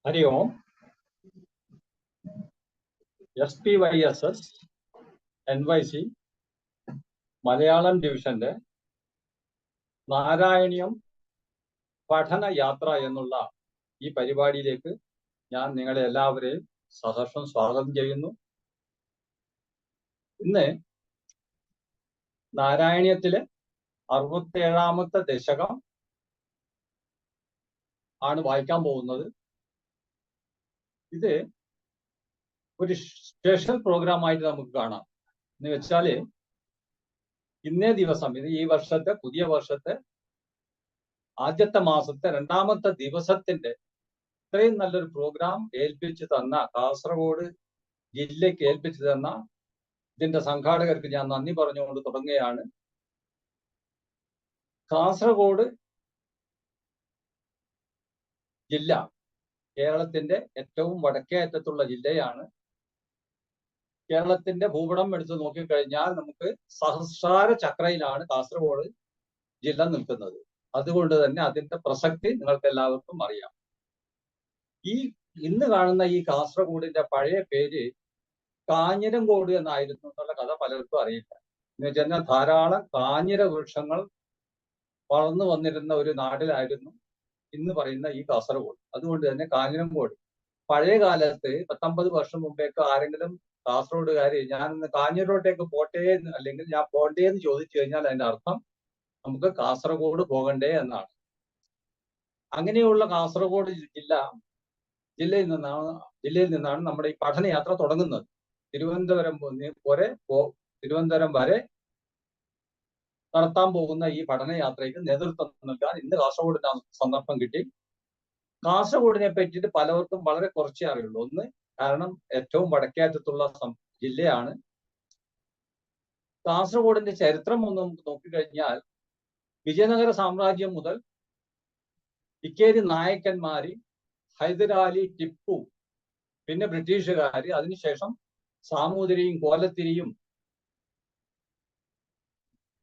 ഹരി ഓം. SPYSS NYC Malayalam ഡിവിഷന്റെ നാരായണീയം പഠന യാത്ര എന്നുള്ള ഈ പരിപാടിയിലേക്ക് ഞാൻ നിങ്ങളെ എല്ലാവരെയും സഹർഷം സ്വാഗതം ചെയ്യുന്നു. ഇന്ന് നാരായണീയത്തിലെ 67ാമത്തെ ദശകം ആണ് വായിക്കാൻ പോകുന്നത്. ഇത് ഒരു സ്പെഷ്യൽ പ്രോഗ്രാം ആയിട്ട് നമുക്ക് കാണാം. എന്ന് വെച്ചാല് ഇന്നേ ദിവസം, ഇത് ഈ വർഷത്തെ പുതിയ വർഷത്തെ ആദ്യത്തെ മാസത്തെ 2ാമത്തെ ദിവസത്തിന്റെ ഇത്രയും നല്ലൊരു പ്രോഗ്രാം ഏൽപ്പിച്ചു തന്ന കാസർഗോഡ് ജില്ലയ്ക്ക് ഏൽപ്പിച്ചു തന്ന ഇതിന്റെ സംഘാടകർക്ക് ഞാൻ നന്ദി പറഞ്ഞുകൊണ്ട് തുടങ്ങുകയാണ്. കാസർഗോഡ് ജില്ല കേരളത്തിന്റെ ഏറ്റവും വടക്കേ അറ്റത്തുള്ള ജില്ലയാണ്. കേരളത്തിന്റെ ഭൂപടം എടുത്ത് നോക്കിക്കഴിഞ്ഞാൽ നമുക്ക് സഹസ്രാര ചക്രയിലാണ് കാസർഗോഡ് ജില്ല നിൽക്കുന്നത്. അതുകൊണ്ട് തന്നെ അതിന്റെ പ്രസക്തി നിങ്ങൾക്ക് എല്ലാവർക്കും അറിയാം. ഈ ഇന്ന് കാണുന്ന ഈ കാസർഗോഡിന്റെ പഴയ പേര് കാഞ്ഞിരങ്കോട് എന്നായിരുന്നു എന്നുള്ള കഥ പലർക്കും അറിയില്ല. എന്ന് വെച്ചാൽ ധാരാളം കാഞ്ഞിര വൃക്ഷങ്ങൾ വളർന്നു വന്നിരുന്ന ഒരു നാട്ടിലായിരുന്നു ഇന്ന് പറയുന്ന ഈ കാസർഗോഡ്. അതുകൊണ്ട് തന്നെ കാഞ്ഞിരങ്കോട് പഴയ കാലത്ത് 19 വർഷം മുമ്പേക്ക് ആരെങ്കിലും കാസർഗോഡുകാര് ഞാൻ ഇന്ന് കാഞ്ഞിരോട്ടേക്ക് പോട്ടെ അല്ലെങ്കിൽ ഞാൻ പോണ്ടേ എന്ന് ചോദിച്ചു കഴിഞ്ഞാൽ അതിന്റെ അർത്ഥം നമുക്ക് കാസർഗോഡ് പോകണ്ടേ എന്നാണ്. അങ്ങനെയുള്ള കാസർഗോഡ് ജില്ലയിൽ നിന്നാണ് നമ്മുടെ ഈ പഠനയാത്ര തുടങ്ങുന്നത്. തിരുവനന്തപുരം വരെ നടത്താൻ പോകുന്ന ഈ പഠനയാത്രയ്ക്ക് നേതൃത്വം നൽകാൻ ഇന്ന് കാസർഗോഡിന് സന്ദർഭം കിട്ടി. കാസർഗോഡിനെ പറ്റിയിട്ട് പലർക്കും വളരെ കുറച്ചേ അറിയുള്ളൂ. ഒന്ന്, കാരണം ഏറ്റവും വടക്കേറ്റത്തുള്ള ജില്ലയാണ്. കാസർഗോഡിന്റെ ചരിത്രം ഒന്ന് നമുക്ക് നോക്കിക്കഴിഞ്ഞാൽ വിജയനഗര സാമ്രാജ്യം മുതൽ ഇക്കേരി നായക്കന്മാര്, ഹൈദരാലി, ടിപ്പു, പിന്നെ ബ്രിട്ടീഷുകാര്, അതിനുശേഷം സാമൂതിരിയും കോലത്തിരിയും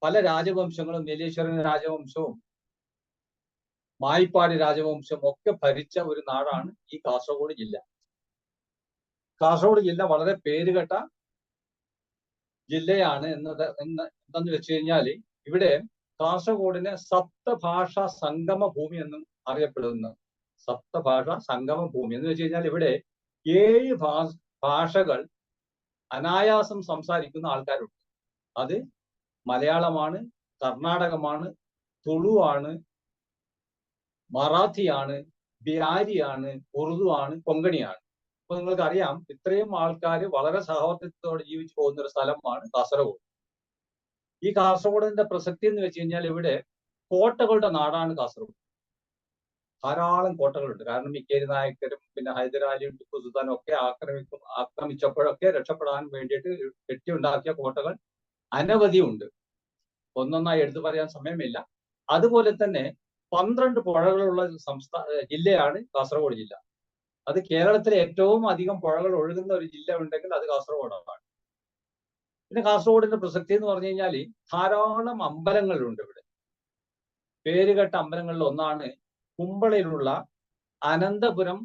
പല രാജവംശങ്ങളും, നീലേശ്വരൻ രാജവംശവും മായിപ്പാടി രാജവംശവും ഒക്കെ ഭരിച്ച ഒരു നാടാണ് ഈ കാസർഗോഡ് ജില്ല. കാസർഗോഡ് ജില്ല വളരെ പേരുകെട്ട ജില്ലയാണ് എന്തെന്ന് വെച്ച് കഴിഞ്ഞാൽ ഇവിടെ കാസർഗോഡിനെ സപ്തഭാഷാ സംഗമ ഭൂമി എന്നും അറിയപ്പെടുന്നു. സപ്തഭാഷ സംഗമ ഭൂമി എന്ന് വെച്ച് കഴിഞ്ഞാൽ ഇവിടെ 7 ഭാഷകൾ അനായാസം സംസാരിക്കുന്ന ആൾക്കാരുണ്ട്. അത് മലയാളമാണ്, കർണാടകമാണ്, തുളുവാണ്, മറാഠിയാണ്, ബിഹാരിയാണ്, ഉറുദു ആണ്, കൊങ്കണിയാണ്. അപ്പൊ നിങ്ങൾക്ക് അറിയാം, ഇത്രയും ആൾക്കാർ വളരെ സഹോദര്യത്തോടെ ജീവിച്ചു പോകുന്ന ഒരു സ്ഥലമാണ് കാസർഗോഡ്. ഈ കാസർഗോഡിന്റെ പ്രസക്തി എന്ന് വെച്ച് കഴിഞ്ഞാൽ ഇവിടെ കോട്ടകളുടെ നാടാണ് കാസർഗോഡ്. ധാരാളം കോട്ടകളുണ്ട്. കാരണം ഇക്കേരി നായക്കരും പിന്നെ ഹൈദരാലിയും ടിപ്പു സുൽത്താനും ഒക്കെ ആക്രമിച്ചപ്പോഴൊക്കെ രക്ഷപ്പെടാൻ വേണ്ടിയിട്ട് കെട്ടിയുണ്ടാക്കിയ കോട്ടകൾ അനവധി ഉണ്ട്. ഒന്നൊന്നായി എടുത്തു പറയാൻ സമയമില്ല. അതുപോലെ തന്നെ 12 പുഴകളുള്ള ജില്ലയാണ് കാസർഗോഡ് ജില്ല. അത് കേരളത്തിലെ ഏറ്റവും അധികം പുഴകൾ ഒഴുകുന്ന ഒരു ജില്ല ഉണ്ടെങ്കിൽ അത് കാസർഗോഡാണ്. പിന്നെ കാസർഗോഡിന്റെ പ്രസക്തി എന്ന് പറഞ്ഞു കഴിഞ്ഞാൽ ധാരാളം അമ്പലങ്ങളുണ്ട് ഇവിടെ. പേരുകെട്ട അമ്പലങ്ങളിൽ ഒന്നാണ് കുമ്പളയിലുള്ള അനന്തപുരം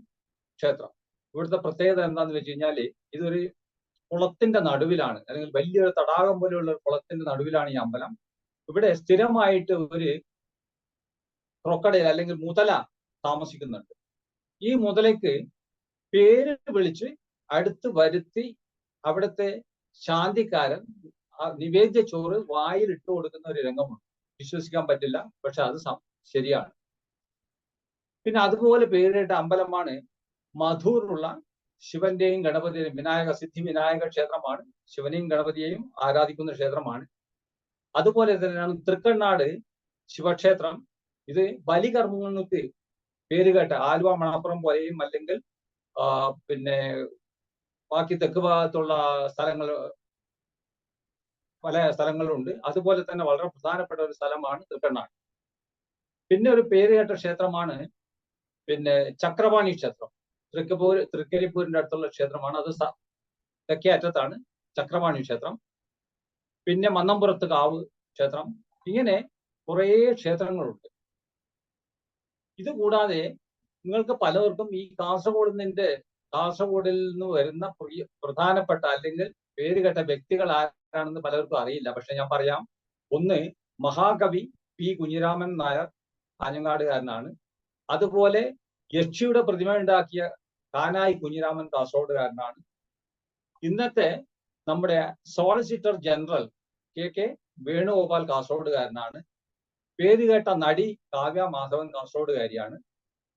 ക്ഷേത്രം. ഇവിടുത്തെ പ്രത്യേകത എന്താണെന്ന് വെച്ച് കഴിഞ്ഞാൽ ഇതൊരു കുളത്തിന്റെ നടുവിലാണ്, അല്ലെങ്കിൽ വലിയൊരു തടാകം പോലെയുള്ള കുളത്തിന്റെ നടുവിലാണ് ഈ അമ്പലം. ഇവിടെ സ്ഥിരമായിട്ട് ഒരു ക്രൊക്കഡൈൽ അല്ലെങ്കിൽ മുതല താമസിക്കുന്നുണ്ട്. ഈ മുതലയ്ക്ക് പേര് വിളിച്ച് അടുത്ത് വരുത്തി അവിടുത്തെ ശാന്തിക്കാരൻ നിവേദ്യ ചോറ് വായിൽ ഇട്ട് കൊടുക്കുന്ന ഒരു രംഗമുണ്ട്. വിശ്വസിക്കാൻ പറ്റില്ല, പക്ഷെ അത് ശരിയാണ്. പിന്നെ അതുപോലെ പേരിട്ട അമ്പലമാണ് മധൂറിലുള്ള ശിവന്റെയും ഗണപതിയുടെയും സിദ്ധി വിനായക ക്ഷേത്രമാണ്. ശിവനെയും ഗണപതിയെയും ആരാധിക്കുന്ന ക്ഷേത്രമാണ്. അതുപോലെ തന്നെയാണ് തൃക്കണ്ണാട് ശിവക്ഷേത്രം. ഇത് ബലികർമ്മങ്ങൾക്ക് പേരുകേട്ട ആലുവ, മണപ്പുറം പോലെയും അല്ലെങ്കിൽ പിന്നെ ബാക്കി തെക്ക് ഭാഗത്തുള്ള പല സ്ഥലങ്ങളുണ്ട്. അതുപോലെ തന്നെ വളരെ പ്രധാനപ്പെട്ട ഒരു സ്ഥലമാണ് തൃക്കണ്ണാട്. പിന്നെ ഒരു പേരുകേട്ട ക്ഷേത്രമാണ് പിന്നെ ചക്രപാണി ക്ഷേത്രം. തൃക്കരിപ്പൂരിന്റെ അടുത്തുള്ള ക്ഷേത്രമാണ്. അത് തെക്കേ അറ്റത്താണ് ചക്രപാണി ക്ഷേത്രം. പിന്നെ മന്നംപുറത്ത് കാവ് ക്ഷേത്രം. ഇങ്ങനെ കുറേ ക്ഷേത്രങ്ങളുണ്ട്. ഇതുകൂടാതെ നിങ്ങൾക്ക് പലവർക്കും ഈ കാസർഗോഡിൽ നിന്ന് വരുന്ന പ്രധാനപ്പെട്ട അല്ലെങ്കിൽ പേരുകെട്ട വ്യക്തികൾ ആരാണെന്ന് പലർക്കും അറിയില്ല. പക്ഷെ ഞാൻ പറയാം. ഒന്ന്, മഹാകവി പി കുഞ്ഞിരാമൻ നായർ കാഞ്ഞങ്ങാടുകാരനാണ്. അതുപോലെ യക്ഷിയുടെ പ്രതിമ ഉണ്ടാക്കിയ കാനായി കുഞ്ഞിരാമൻ കാസർഗോഡുകാരനാണ്. ഇന്നത്തെ നമ്മുടെ സോളിസിറ്റർ ജനറൽ കെ വേണുഗോപാൽ കാസർഗോഡുകാരനാണ്. പേരുകേട്ട നടി കാവ്യ മാധവൻ കാസർഗോഡുകാരിയാണ്.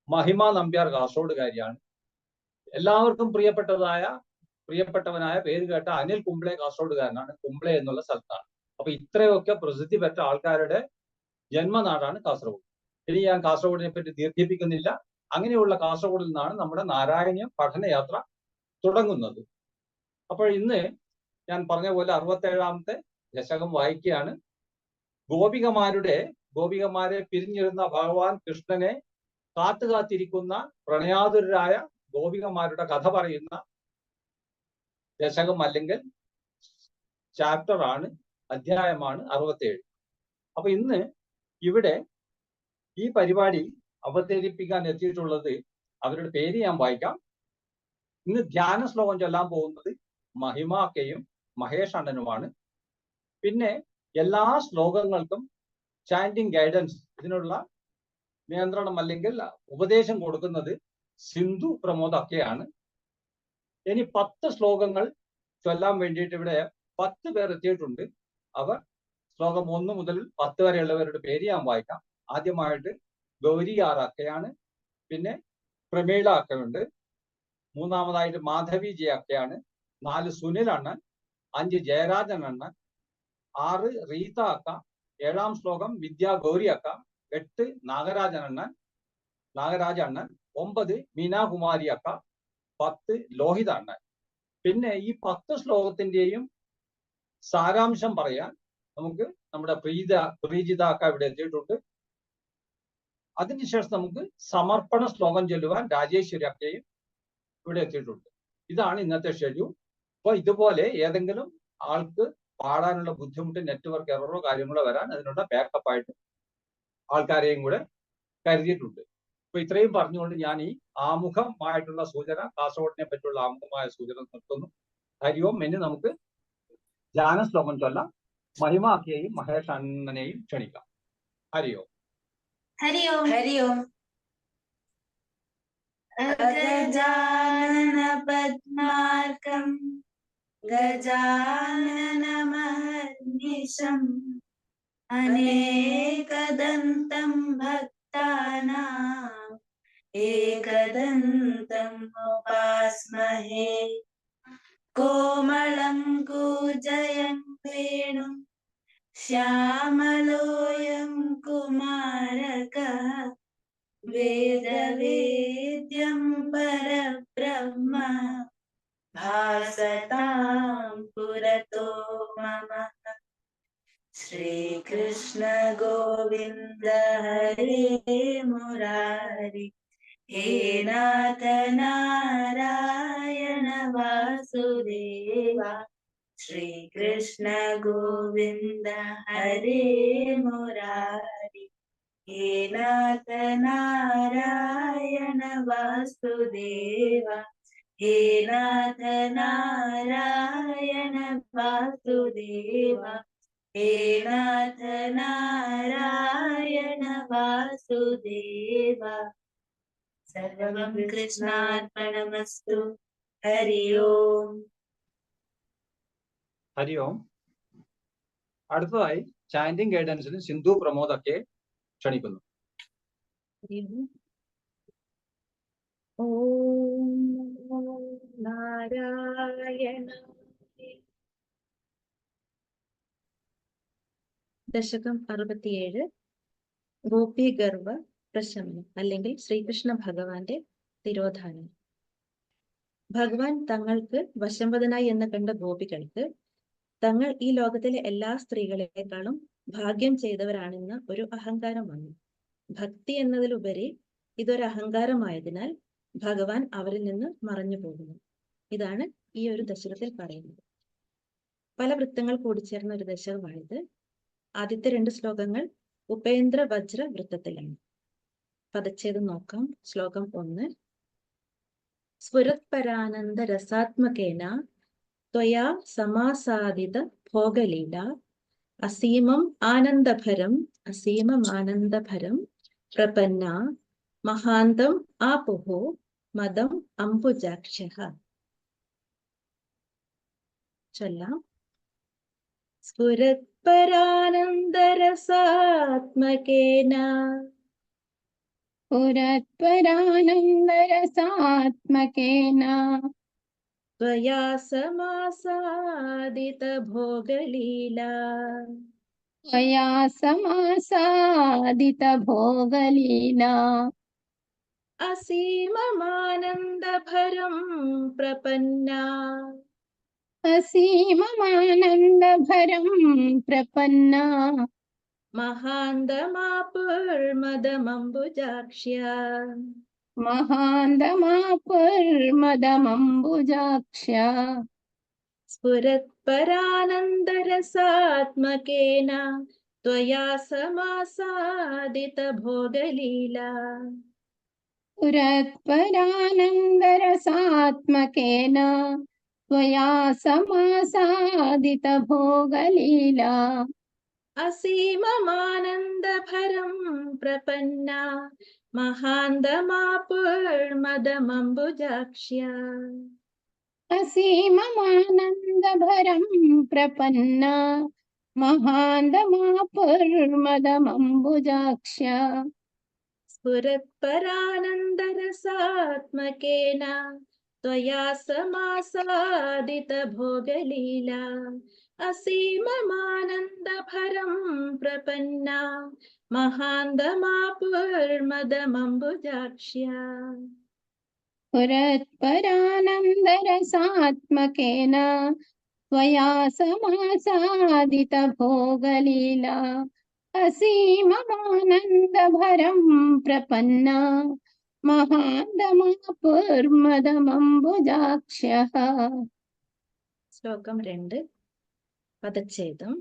മഹിമ നമ്പ്യാർ കാസർഗോഡുകാരിയാണ്. എല്ലാവർക്കും പ്രിയപ്പെട്ടവനായ പേരുകേട്ട അനിൽ കുംബ്ലെ കാസർഗോഡുകാരനാണ്. കുംബ്ലെ എന്നുള്ള സ്ഥലത്താണ്. അപ്പൊ ഇത്രയൊക്കെ പ്രസിദ്ധി പെറ്റ ആൾക്കാരുടെ ജന്മനാടാണ് കാസർഗോഡ്. ഇനി ഞാൻ കാസർഗോഡിനെ പറ്റി ദീർഘിപ്പിക്കുന്നില്ല. അങ്ങനെയുള്ള കാസർഗോഡിൽ നിന്നാണ് നമ്മുടെ നാരായണീയം പഠനയാത്ര തുടങ്ങുന്നത്. അപ്പോൾ ഇന്ന് ഞാൻ പറഞ്ഞ പോലെ 67ാമത്തെ ദശകം വായിക്കുകയാണ്. ഗോപികമാരെ പിരിഞ്ഞിരുന്ന ഭഗവാൻ കൃഷ്ണനെ കാത്തുകാത്തിരിക്കുന്ന പ്രണയാതുരായ ഗോപികമാരുടെ കഥ പറയുന്ന ദശകം അല്ലെങ്കിൽ ചാപ്റ്ററാണ്, അധ്യായമാണ് 67. അപ്പൊ ഇന്ന് ഇവിടെ ഈ പരിപാടി അവതരിപ്പിക്കാൻ എത്തിയിട്ടുള്ളത്, അവരുടെ പേര് ഞാൻ വായിക്കാം. ഇന്ന് ധ്യാന ശ്ലോകം ചൊല്ലാൻ പോകുന്നത് മഹിമാക്കയും മഹേഷ് അണ്ണനുമാണ്. പിന്നെ എല്ലാ ശ്ലോകങ്ങൾക്കും ചാൻഡിങ് ഗൈഡൻസ്, ഇതിനുള്ള നിയന്ത്രണം അല്ലെങ്കിൽ ഉപദേശം കൊടുക്കുന്നത് സിന്ധു പ്രമോദ് അക്കയാണ്. ഇനി 10 ശ്ലോകങ്ങൾ ചൊല്ലാൻ വേണ്ടിയിട്ട് ഇവിടെ 10 പേർ എത്തിയിട്ടുണ്ട്. അവർ ശ്ലോകം 1 മുതൽ 10 വരെയുള്ളവരുടെ പേര് ഞാൻ വായിക്കാം. ആദ്യമായിട്ട് ഗൗരി ആർ അക്കയാണ്. പിന്നെ പ്രമീള അക്കയുണ്ട്. മൂന്നാമതായിട്ട് മാധവി ജെ അക്കയാണ്. 4 സുനിൽ അണ്ണൻ. 5 ജയരാജൻ അണ്ണൻ. 6 റീത അക്ക. 7ാം ശ്ലോകം വിദ്യാ ഗൗരി അക്ക. 8 നാഗരാജ അണ്ണൻ. 9 മീനാകുമാരി അക്ക. 10 ലോഹിത അണ്ണൻ. പിന്നെ ഈ 10 ശ്ലോകത്തിന്റെയും സാരാംശം പറയാൻ നമുക്ക് നമ്മുടെ പ്രീജിത അക്ക ഇവിടെ എത്തിയിട്ടുണ്ട്. അതിനുശേഷം നമുക്ക് സമർപ്പണ ശ്ലോകം ചൊല്ലുവാൻ രാജേശ്വരി അക്കയും ഇവിടെ എത്തിയിട്ടുണ്ട്. ഇതാണ് ഇന്നത്തെ ഷെഡ്യൂൾ. അപ്പൊ ഇതുപോലെ ഏതെങ്കിലും ആൾക്ക് പാടാനുള്ള ബുദ്ധിമുട്ട്, നെറ്റ്വർക്ക് എററോ കാര്യങ്ങളോ വരാൻ അതിനുള്ള ബാക്കപ്പ് ആയിട്ട് ആൾക്കാരെയും കൂടെ കരുതിയിട്ടുണ്ട്. അപ്പൊ ഇത്രയും പറഞ്ഞുകൊണ്ട് ഞാൻ ഈ ആമുഖമായിട്ടുള്ള സൂചന, കാസർഗോഡിനെ പറ്റിയുള്ള ആമുഖമായ സൂചന നിർത്തുന്നു. ഹരി ഓം. ഇനി നമുക്ക് ധ്യാന ശ്ലോകം ചൊല്ലാം. മഹിമാക്കിയെയും മഹേഷ് അണ്ണനെയും ക്ഷണിക്കാം. ഹരി ഓം. ഹരി ഓം. ഹരി ഓം. ഗജാനന പദ്മാർകം ഗജാനനമഹർനിശം അനേകദന്തം ഭക്താനാം ഏകദന്തം ഉപാസ്മഹേ. കോമളം കൂജയം വേണു ശ്യാമലോയം കുമാരകഃ വേദവേദ്യം പരബ്രഹ്മ ഭാസതാം പുരതോ മമ. ശ്രീകൃഷ്ണ ഗോവിന്ദ ഹരേ മുരാരി ഹേ നാഥ നാരായണ വാസുദേവ. ശ്രീകൃഷ്ണ ഗോവിന്ദ ഹരേ മുരാരി ഹേ നാഥ നാരായണ വാസുദേവ. ഹേ നാഥ നാരായണ വാസുദേവ. ഹേ നാഥ നാരായണ വാസുദേവ. സർവം കൃഷ്ണാർപ്പണമസ്തു. ഹരി ഓം. ഹരി ഓം. അടുത്തതായി ചാൻഡിങ് ഗൈഡൻസിന് സിന്ധു പ്രമോദ് ഒക്കെ ക്ഷണിക്കുന്നു. ഓം നാരായണ. ദശകം 67. ഗോപി ഗർവ പ്രശമനം അല്ലെങ്കിൽ ശ്രീകൃഷ്ണ ഭഗവാന്റെ തിരോധാനം. ഭഗവാൻ തങ്ങൾക്ക് വശംവദനായി എന്ന് കണ്ട ഗോപികൾക്ക് തങ്ങൾ ഈ ലോകത്തിലെ എല്ലാ സ്ത്രീകളെക്കാളും ഭാഗ്യം ചെയ്തവരാണെന്ന ഒരു അഹങ്കാരം വന്നു. ഭക്തി എന്നതിലുപരി ഇതൊരു അഹങ്കാരമായതിനാൽ ഭഗവാൻ അവരിൽ നിന്ന് മറഞ്ഞു പോകുന്നു. ഇതാണ് ഈ ഒരു ദശകത്തിൽ പറയുന്നത്. പല വൃത്തങ്ങൾ കൂടിച്ചേർന്ന ഒരു ദശകമാണിത്. ആദ്യത്തെ 2 ശ്ലോകങ്ങൾ ഉപേന്ദ്ര വജ്ര വൃത്തത്തിലാണ്. പദച്ഛേദം നോക്കാം. ശ്ലോകം 1. സ്ഫുരത്പരാനന്ദ രസാത്മകേന ത്വയാ സമാസാദിത ഭോഗലീല അസീമം ആനന്ദഭരം പ്രപന്ന മഹാന്തം ആപുഹോ മദം അംബുജാക്ഷഃ. ചൊല്ലാം. സ്ഫുരത്പരാനന്ദരസാത്മകേന പുരത്പരാനന്ദരസാത്മകേന ത്വയാ സമാസാദിത ഭോഗലീല ത്വയാ സമാസാദിത ഭോഗലീല അസീമമാനന്ദഭരം പ്രപന്ന അസീമമാനന്ദഭരം പ്രപന്ന മഹാന്തമാപുർമദമംബുജാക്ഷ്യ മഹാന്തമാപുർമദമംബുജാക്ഷ്യ സ്ഫുരത്പരാനന്ദരസാത്മകേന ത്വയാ സമാസാദിത ഭോഗലീല പുരത്പരാനന്ദരസാത്മകേന ത്വയാ സമാസാദിത ഭോഗലീല അസീമമാനന്ദഭരം പ്രപന്ന മഹാന്തമാപുർമദമംബുജാക്ഷ്യ അസീമമാനന്ദഭരം പ്രപന്ന മഹാന്തമാപുർമദമംബുജാക്ഷ്യ സ്ഫുരത്പരാനന്ദരസാത്മകേന ത്വയാ സമാസാദിത ഭോഗലീല അസീമമാനന്ദഭരം പ്രപന്ന മഹാന്തമാപുർമദമംബുജാക്ഷ്യ. പുരത്പരാനന്ദരസാത്മകേന ത്വയാ സമാസാദിത ഭോഗലീല അസീമമാനന്ദഭരം പ്രപന്ന മഹാന്തമാപുർമദമംബുജാക്ഷ്യഃ. ശ്ലോകം 2. പദച്ഛേദം.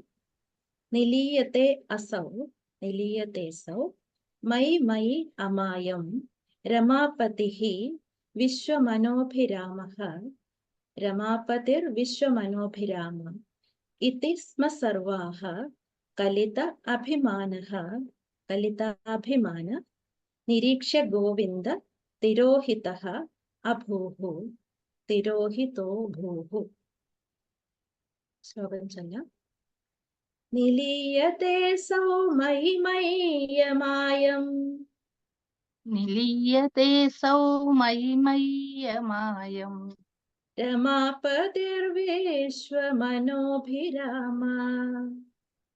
നിലീയത്തെ അസൗ മൈ അമായം രമാപതിഃ വിശ്വമനോഭിരാമഃ രമാപതിർവിശ്വമനോഭിരാമ ഇതി സ്മ സർവാഃ കലിതാഭിമാന നിരീക്ഷ്യ ഗോവിന്ദ തിരോഹിതഃ അഭൂഃ തിരോഹിതോ ഭൂഃ. ശ്ലോകം ചൊല്ലാം. നിലീയത്തെ സൗ മയ്യമായം നിലീയത്തെ സൗ മയ്യമായം രമാപതിർവിശ്വമനോഭിരാമ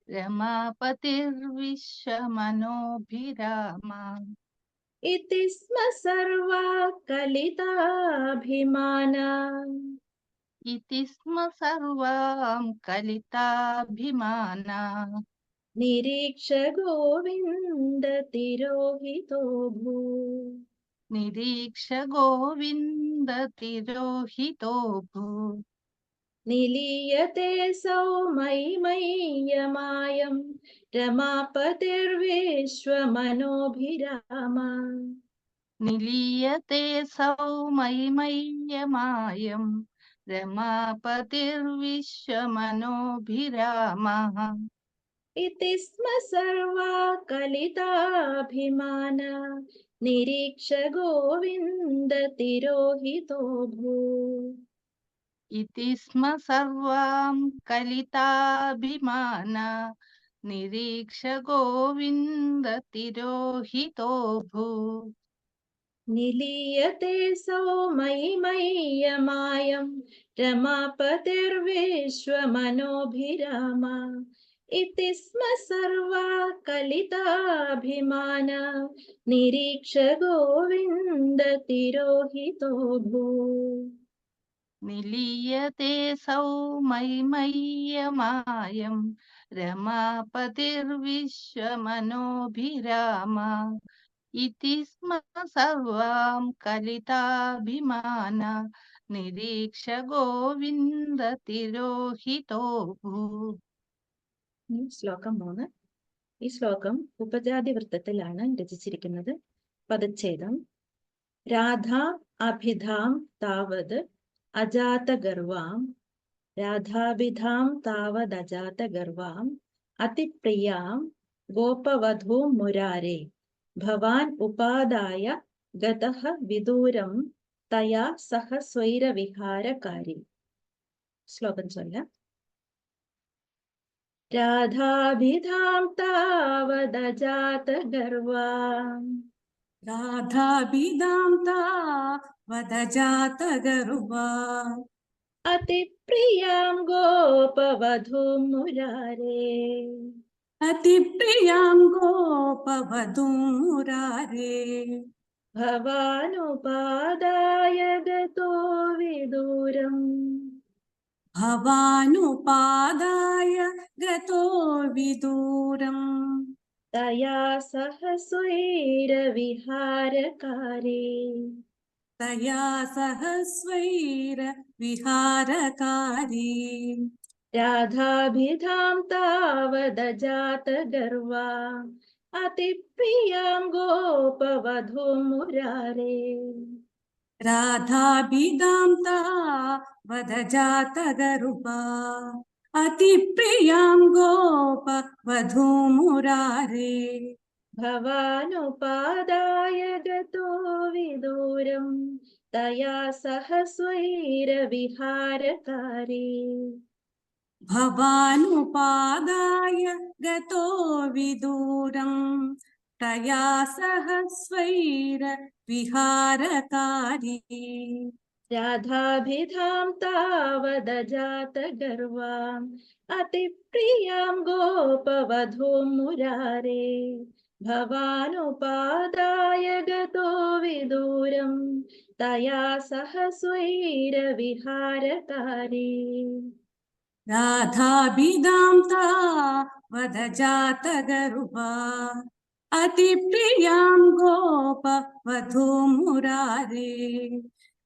രമാപതിർവിശ്വമനോഭിരാമ ഇതി സ്മ സർവാ കലിതാഭിമാന ഇതി സ്മ സർവാം കലിതാഭിമാന നിരീക്ഷ ഗോവിന്ദ തിരോഹിതോ ഭൂ നിരീക്ഷ ഗോവിന്ദ തിരോഹിതോ ഭൂ. നിലീയത്തെ സൗ മയ്യമായം രമാപതിർവിശ്വമനോഭിരാമ നിലീയത്തെ സൗ മയ്യമായം രമാപതിർവിശ്വമനോഭിരാമഃ ഇതി സ്മ സർവാ കലിതാഭിമാന നിരീക്ഷ ഗോവിന്ദ തിരോഹിതോ ഭൂ. ഇതി സ്മ സർവാം കലിതാഭിമാന നിരീക്ഷ ഗോവിന്ദ തിരോഹിതോ ഭൂ. നിലീയത്തെ സൗ മയ്യമായം രമാപതിർവിശ്വമനോഭിരാമ ഇതി സ്മ സർവാ കലിതാഭിമാന നിരീക്ഷ ഗോവിന്ദ തിരോഹിതോ ഭൂ. നിലീയത്തെ സൗ മയ്യമായം രമാപതിർവിശ്വമനോഭിരാമ ഇതി സ്മ സർവാം കലിതാഭിമാന നിരീക്ഷ ഗോവിന്ദ തിരോഹിതോ ഭൂ. ശ്ലോകം 3. ഈ ശ്ലോകം ഉപജാതി വൃത്തത്തിലാണ് രചിച്ചിരിക്കുന്നത്. പദച്ഛേദം. രാധാ അഭിധാം താവത് അജാതഗർവാം രാധാഭിധാം താവദജാതഗർവാം അതിപ്രിയാം ഗോപവധൂം മുരാരേ ഭവാൻ ഉപാദായ ഗതഃ വിദൂരം തയാ സഹ സ്വൈരവിഹാരകാരി. ശ്ലോകം ചൊല്ലാം. രാധാഭിധാം താവദജാതഗർവാം രാധാഭിധാം താവദജാതഗർവാം അതിപ്രിയാം ഗോപവധൂം മുരാരേ അതിപ്രിയാം ഗോപവധൂം മുരാരേ ഭവാനുപാദായ ഗതോ വിദൂരം ഭവാനുപാദായ ഗതോ വിദൂരം തയാ സഹ സ്വൈരവിഹാരകാരി. തയാ സഹ സ്വൈരവിഹാരകാരി. രാധാഭിധാം താവദജാതഗർവാം അതിപ്രിയാം ഗോപവധൂം മുരാരേ രാധാഭിധാം താവദജാതഗർവാം അതിപ്രിയാം ഗോപവധൂം മുരാരേ ഭവാനുപാദായ ഗതോ വിദൂരം തയാ സഹ സ്വൈരവിഹാരകാരി. ഭവാനുപാദായ ഗതോ വിദൂരം തയാ സഹ സ്വൈരവിഹാരകാരി. രാധാഭിധാം താവദജാതഗർവാം അതിപ്രിയാം ഗോപവധൂം മുരാരേ ഭവാനുപാദായ ഗതോ വിദൂരം തയാ സഹ സ്വൈരവിഹാരകാരി. രാധാഭിധാം താവദജാതഗർവാം അതിപ്രിയാം ഗോപവധൂം മുരാരേ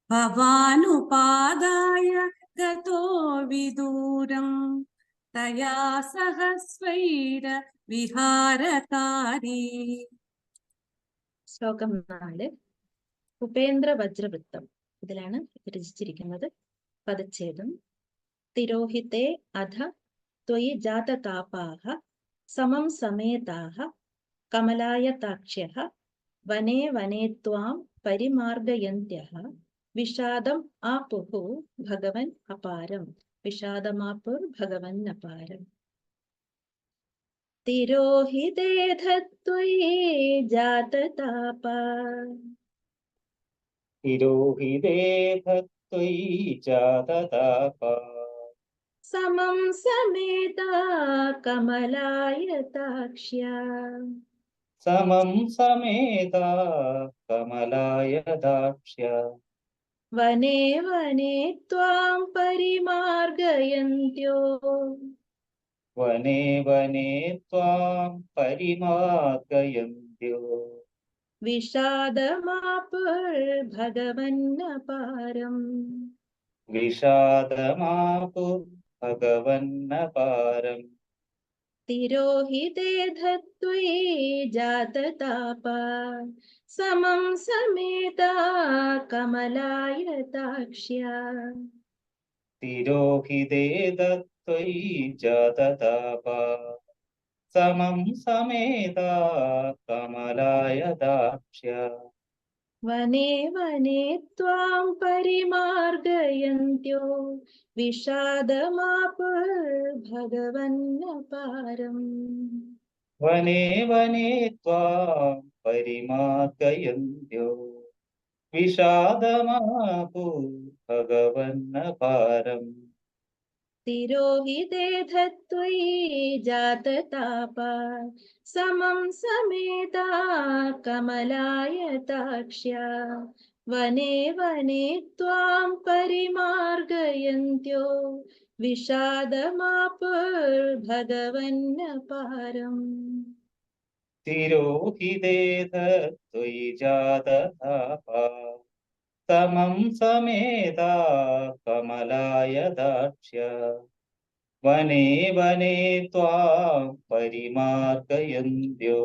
ഭവാനുപാദായ ഗതോ വിദൂരം തയാ സഹ സ്വൈരവിഹാരകാരി. ശ്ലോകം 4. ഉപേന്ദ്ര വജ്രവൃത്തം. ഇതിലാണ് രചിച്ചിരിക്കുന്നത്. പദച്ഛേദം. തിരോഹിതേ അധ ത്വയി ജാതതാപാഃ സമം സമേതാഃ കമലായതാക്ഷ്യഃ വനേ വനേ ത്വാം പരിമാർഗയന്ത്യഃ വിഷാദം ആപുഃ ഭഗവൻ അപാരം. വിഷാദമാപുർ ഭഗവൻ അപാരം. തിരോഹിതേ ത്വയി ജാതതാപാഃ തിരോഹിതേ ത്വയി ജാതതാപാഃ സമം സമേതാ കമലായതാക്ഷ്യാ സമം സമേതാ കമലായതാക്ഷ്യ വനേ വനേ ത്വാം പരിമാർഗയന്ത്യോ വനേ വനേ ത്വാം പരിമാർഗയന്ത്യോ വിഷാദമാപുർ ഭഗവൻ അപാരം. വിഷാദമാപു ഭഗവൻ അപാരം. തിരോഹിതേ ത്വയി ജാതതാപാഃ സമം സമേതാ കമലായതാക്ഷ്യാ തിരോഹിതേ ത്വയി ജാതതാപാഃ സമം സമേതാ കമലായതാക്ഷ്യ വനേ വനേ ത്വാം പരിമാർഗയന്ത്യോ വിഷാദമാപുർ ഭഗവൻ അപാരം. വനേ വനേ ത്വാം പരിമാർഗയന്ത്യോ വിഷാദമാപു ഭഗവൻ അപാരം. തിരോഹിതേ ത്വയി ജാതതാപാഃ സമം സമേതാ കമലായതാക്ഷ്യാ വനേ വനേ ത്വാം പരിമാർഗയന്ത്യോ വിഷാദമാപുർ ഭഗവൻ അപാരം. തിരോഹിതേ ത്വയി ജാതതാപാഃ സമം സമേതാ കമലായതാക്ഷ്യ വനേ വനേ ത്വാം പരിമാർഗയന്ത്യോ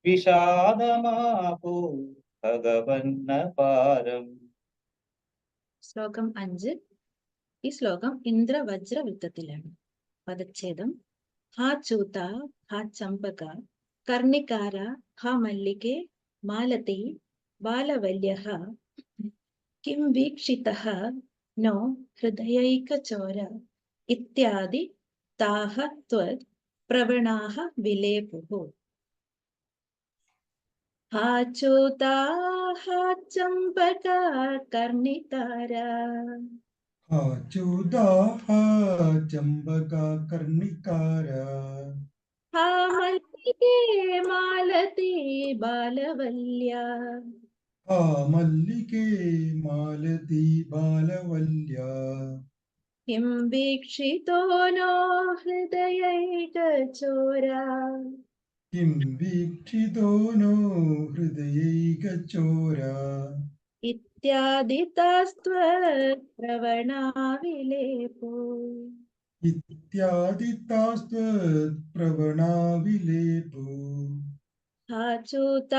വിഷാദമാപോ ഭഗവന്നപാരം. ശ്ലോകം 5. ഈ ശ്ലോകം ഇന്ദ്രവജ്ര വൃത്തത്തിലാണ്. പദച്ഛേദം: ഹാ ചൂത, ഹാ ചമ്പക, കർണികാര, ഹാ മല്ലികെ, മാലതി, ബാലവല്യഃ, കിം വീക്ഷിതഃ നോ ഹൃദയൈകചോര ഇത്യാദി താഹ ത്വത് പ്രവണാഃ വിലേപുഃ. ഹാ ചൂത, ഹാ ചമ്പക, കർണികാര. च्यूता चंबका कर्णिकारा. ഹാ മല്ലികേ, മാലതി, ബാലവല്യ. मल्लिके मालती बालवल्या. കിം വീക്ഷിതോ നോ ഹൃദയൈകചോര. किं वीक्षितो नो हृदयैकचोरा. ഇത്യാദി താസ്ത്വത് പ്രവണാ വിലേപോ. इत्यादितास्त्वत् प्रवणा विलेपो. ഹാ ചൂത,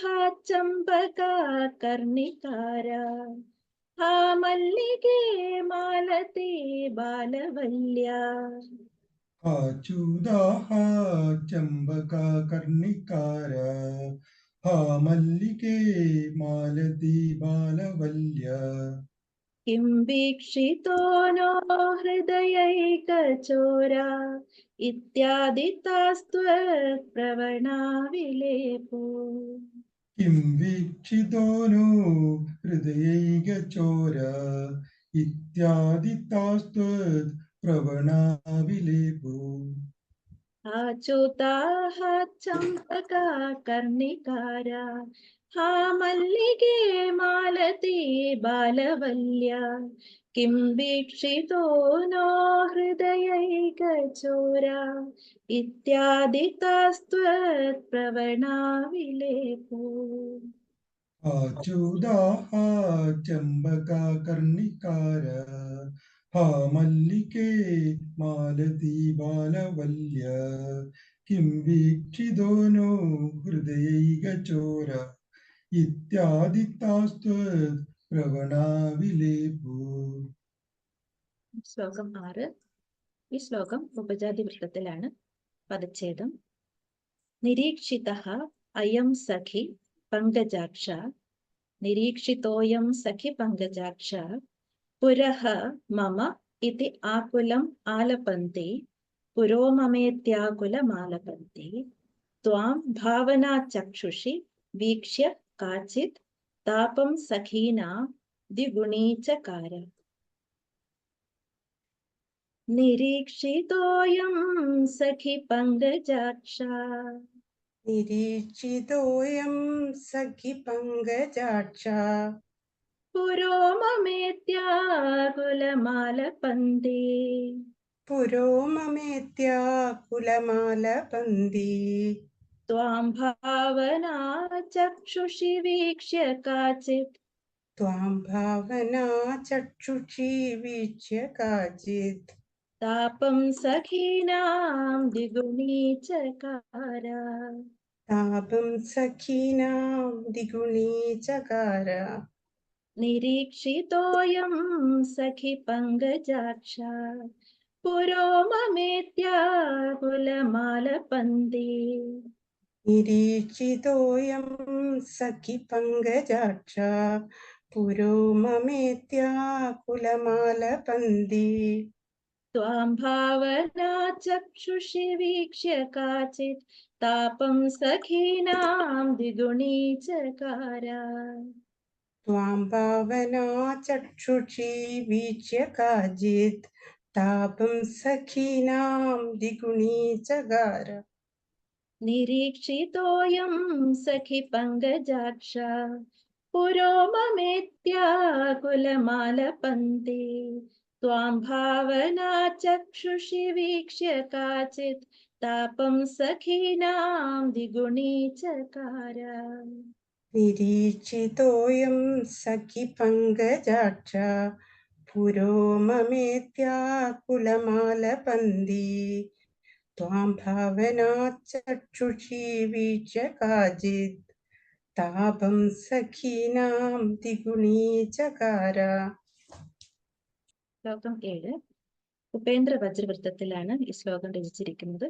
ഹാ ചമ്പക, കർണികാര. ഹാ മല്ലികേ, മാലതി, ബാലവല്യ. च्यूता चंबका कर्णिकारा. मल्लिके मालती बालवल्या. കിം വീക്ഷിതോ നോ ഹൃദയൈകചോര ഇത്യാദി താസ്ത്വത് പ്രവണാ വിലേപോ. किं वीक्षितो नो हृदयैकचोरा. इत्यादितास्त्वत् प्रवणा विलेपो. ഹാ ചൂത, ഹാ ചമ്പക, കർണികാര. ഹാ മല്ലികേ, മാലതി, ബാലവല്യ. കിം വീക്ഷിതോ നോ ഹൃദയൈകചോര ഇത്യാദി താസ്ത്വത് പ്രവണാ വിലേപോ. च्यूता चंबका कर्णिकारा. मल्लिके मालती बालवल्या. किं वीक्षितो नो हृदयैकचोरा. इत्यादितास्त्वत् प्रवणा विलेपो. ശ്ലോകം 6. ഈ ശ്ലോകം ഉപജാതി വൃത്തത്തിലാണ്. പദച്ഛേദം: നിരീക്ഷിതഃ അയം സഖി പങ്കജാക്ഷ. നിരീക്ഷിതോയം സഖി പങ്കജാക്ഷ. പുരഃ മമ ഇതി ആകുലം ആലപന്തി. പുരോ മമേത്യാകുലമാലപന്തി. ത്വാം ഭാവനാ ചക്ഷുഷി വീക്ഷ്യ കാചിത് താപം സഖീനാം ദ്വിഗുണീചകാര. നിരീക്ഷിതോയം സഖി പങ്കജാക്ഷ. നിരീക്ഷിതോയം സഖി പങ്കജാക്ഷ. പുരോ മമേത്യാകുലമാലപന്തി. പുരോ മമേത്യാകുലമാലപന്തി. ത്വാം ഭാവനാ ചക്ഷുഷി വീക്ഷ്യ കാചിത്. ത്വാം ഭാവനാ ചക്ഷുഷി വീക്ഷ്യ കാചിത്. താപം സഖീനാം ദ്വിഗുണീചകാര. താപം സഖീനാം ദ്വിഗുണീചകാര. നിരീക്ഷിതോയം സഖി പങ്കജാക്ഷ. പുരോ മമേത്യാകുലമാലപന്തി. നിരീക്ഷിതോയം സഖി പങ്കജാക്ഷ. പുരോ മമേത്യാകുലമാലപന്തി. ത്വാം ഭാവനാ ചക്ഷുഷി വീക്ഷ്യ കാചിത് താപം സഖീനാം ദ്വിഗുണീചകാര. ത്വാം ഭാവനാ ചക്ഷുഷി വീക്ഷ്യ കാചിത് താപം സഖീനാം ദ്വിഗുണീചകാര. നിരീക്ഷിതോയം സഖി പങ്കജാക്ഷ. പുരോ മമേത്യാകുലമാലപന്തി. ത്വാം ഭാവനാ ചക്ഷുഷി വീക്ഷ്യ കാചിത് താപം സഖീനാം ദ്വിഗുണീചകാര. നിരീക്ഷിതോയം സഖി പങ്കജാക്ഷ. പുരോ മമേത്യാകുലമാലപന്തി. त्वां भावना चक्षुषी वीक्ष्य काचित् तापं सखीनां द्विगुणीचकार. ശ്ലോകം 7. ഉപേന്ദ്ര വജ്രവൃത്തത്തിലാണ് ഈ ശ്ലോകം രചിച്ചിരിക്കുന്നത്.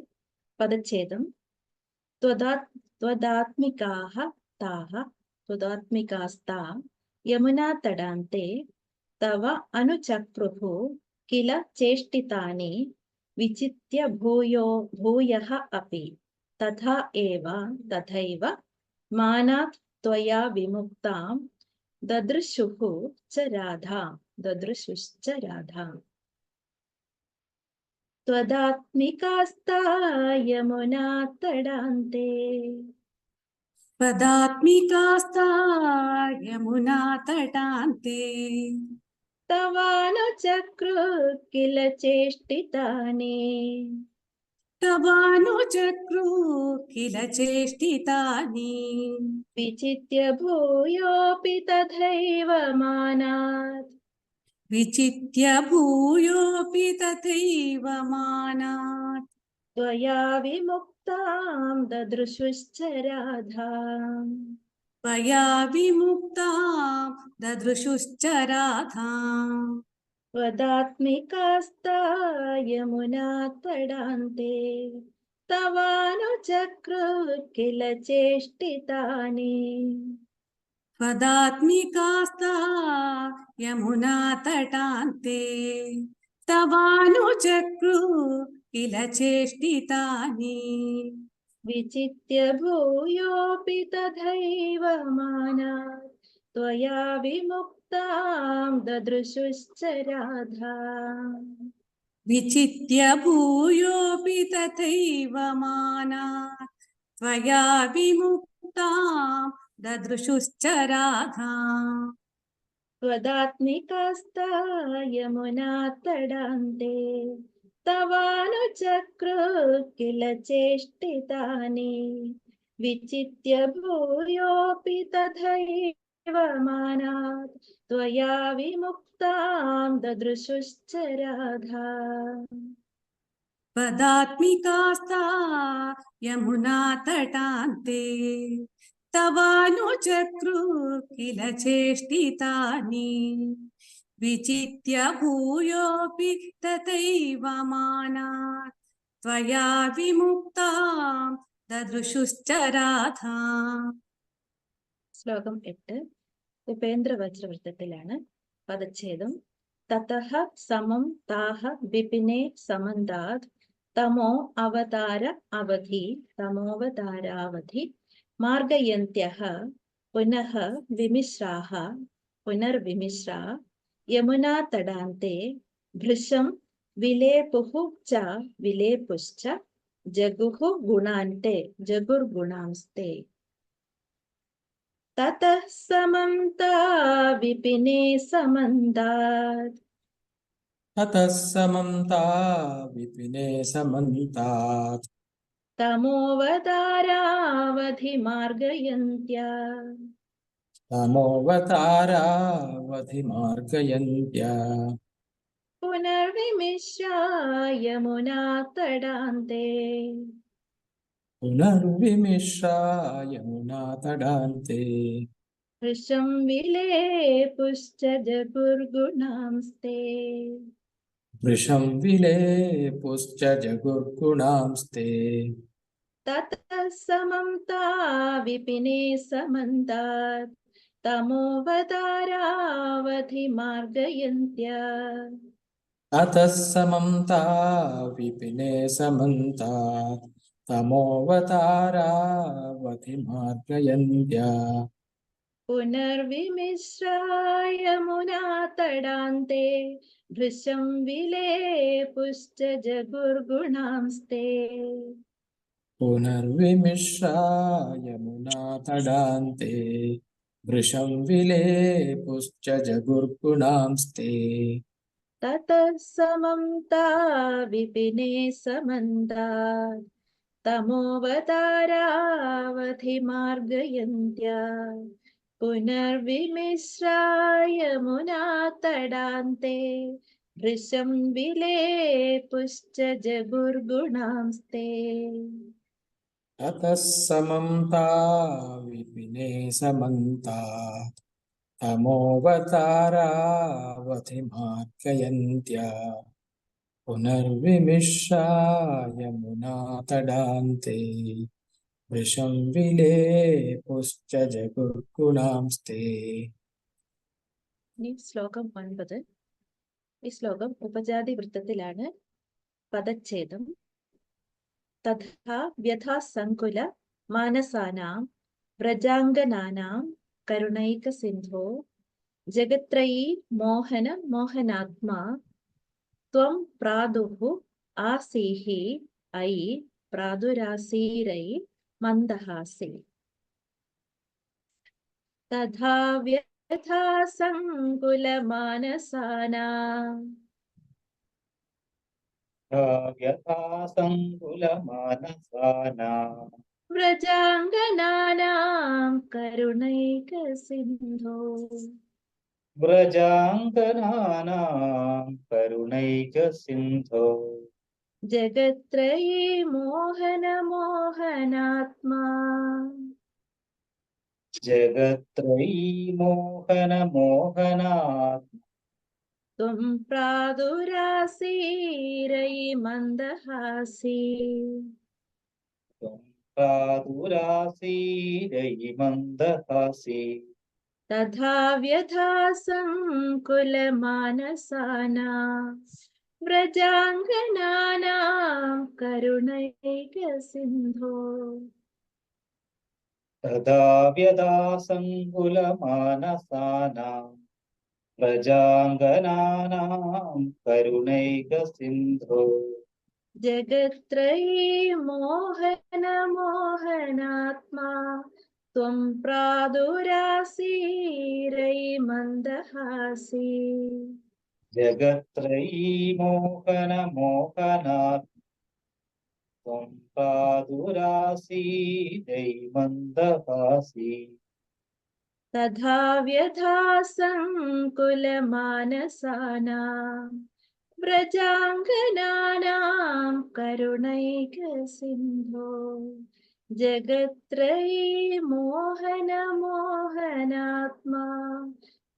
പദച്ഛേദം. ത്വദാത്മികാഃ താഃ ത്വദാത്മികാസ്താ യമുനാതടാന്തെ തവ അനുചക്രുഃ കില ചേഷ്ടിതാനി വിചിത്യ ഭൂയഃ അപി തഥാ ഏവ തഥൈവ മാനാത് ത്വയാ വിമുക്താം ദദൃശുഃ ച രാധാ. त्वदात्मिकास्ता यमुनातडान्ते त्वदात्मिकास्ता यमुनातटान्ते तवानुचक्रुः किल चेष्टितानि तवानुचक्रुः किल चेष्टितानि विचित्य भूयोऽपि तथैव मानात् विचित्य भूयोऽपि तथैव मानात् त्वया विमुक्तां ददृशुश्च राधा. त्वया विमुक्तां ददृशुश्च राधा. त्वदात्मिकास्ता यमुनातडान्ते तवानुचक्रुः किल चेष्टितानि त्वदात्मिकास्ता यमुनातटान्ते तवानुचक्रुः किल चेष्टितानि विचित्य भूयोऽपि तथैव मानात् त्वया विमुक्तां ददृशुश्च राधा. विचित्य भूयोऽपि तथैव मानात् त्वया विमुक्तां ददृशुश्च राधा. त्वदात्मिकास्ता यमुनातडान्ते तवानुचक्रुः किल चेष्टितानि विचित्य भूयोऽपि तथैव मानात् त्वया विमुक्तां ददृशुश्च राधा. त्वदात्मिकास्ता यमुनातटान्ते तवानुचक्रुः किल चेष्टितानि विचित्य भूयोऽपि तथैव मानात् त्वया विमुक्तां ददृशुश्च राधा. ശ്ലോകം 8. ഉപേന്ദ്ര വജ്രവൃത്തത്തിലാണ്. പദച്ഛേദം. തതഃ സമം താഹ വിപിനെ സമന്താത് തമോ തമോവതാരാവധി മാർഗയന്ത്യഃ പുനർവിമിശ്രാ യമുനാതടാന്തെ ഭൃശം വിലേപുശ്ച ജഗുർഗുണാംസ്തേ. ततः समं ता विपिने समन्तात् ततः समं ता विपिने समन्तात् तमोवतारावधिमार्गयन्त्या तमोवतारावधिमार्गयन्त्या पुनर्विमिश्रा यमुनातडान्ते यमुनातडान्ते भृशं विलेपुश्च जगुर्गुणांस्ते. वृषं विलेपुश्च जगुर्गुणांस्ते. ततः समं ता विपिने समन्तात् तमोवतारावधिमार्गयन्त्या ततः समं ता विपिने समन्तात् तमोवतारावधिमार्गयन्त्या पुनर्विमिश्रा यमुनातडान्ते भृशं विलेपुश्च जगुर्गुणांस्ते. पुनर्विमिश्रा यमुनातडान्ते वृषं विलेपुश्च जगुर्गुणांस्ते. ततः समं ता विपिने समन्तात् तमोवतारावधिमार्गयन्त्या पुनर्विमिश्रा यमुनातडान्ते भृशं विलेपुश्च जगुर्गुणांस्ते अतः समन्ता विपिने समन्तात् तमोवतारावतिमार्गयन्त्या पुनर्विमिश्रा यमुना तडान्ते वृषं विलेपुश्च जगुर्गुणांस्ते. ഇനി ശ്ലോകം 9. ഈ ശ്ലോകം ഉപജാതി വൃത്തത്തിലാണ്. പദച്ഛേദം. തഥാ വ്യഥാസങ്കുല മാനസാനാം വ്രജാംഗനാനാം കരുണൈക സിന്ധോ ജഗത്രയീ മോഹന മോഹനാത്മാ ത്വം പ്രാദുഃ ആസീഹി അയി പ്രാദുരാസീരൈ മന്ദഹാസി. തഥാ വ്യഥാസങ്കുലമാനസാനാം വ്യഥാസങ്കുലമാനസാനാം വ്രജാംഗനാനാം കരുണൈക സിന്ധോ വ്രജാംഗനാനാം കരുണൈകസിന്ധോ ജഗത്രയീ മോഹന മോഹനാത്മാ ജഗത്രയീ മോഹന മോഹനാത് ത്വം പ്രാദുരാസീരൈ മന്ദഹാസി. ത്വം പ്രാദുരാസീരൈ മന്ദഹാസി. തഥാ വ്യഥാസങ്കുലമാനസാനാം വ്രജാംഗനാനാം കരുണൈക സിന്ധോ തഥാ വ്യഥാസങ്കുലമാനസാനാം വ്രജാംഗനാനാം കരുണൈകസിന്ധോ ജഗത്രയീ മോഹന മോഹനാത്മാ ത്വം പ്രാദുരാസീരൈ മന്ദഹാസി. ജഗത്രയീ മോഹന മോഹനാത് ത്വം പ്രാദുരാസീരൈ മന്ദഹാസി. തഥാ വ്യഥാസങ്കുലമാനസാനാം വ്രജാംഗനാനാം കരുണൈക സിന്ധോ ജഗത്രയീ മോഹന മോഹനാത്മാ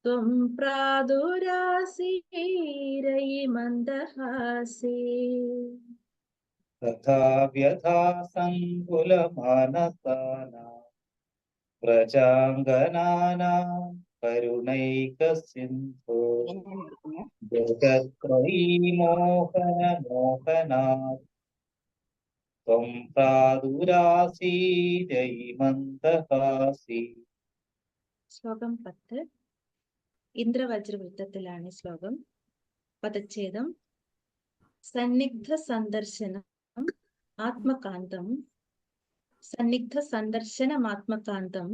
ത്വം പ്രാദുരാസീരൈ മന്ദഹാസി. തഥാ വ്യഥാസങ്കുലമാനസാനാം വ്രജാംഗനാനാം കരുണൈകസിന്ധോ ജഗത്രയീ മോഹന മോഹനാത് ത്വം പ്രാദുരാസീരൈ മന്ദഹാസി. ശ്ലോകം 10. ഇന്ദ്രവജ്രവൃത്തത്തിലാണ് ശ്ലോകം. പദച്ഛേദം. സന്നിഗ്ധ സന്ദർശനം ആത്മകാന്തം സന്നിഗ്ധ സന്ദർശനമാത്മകാന്തം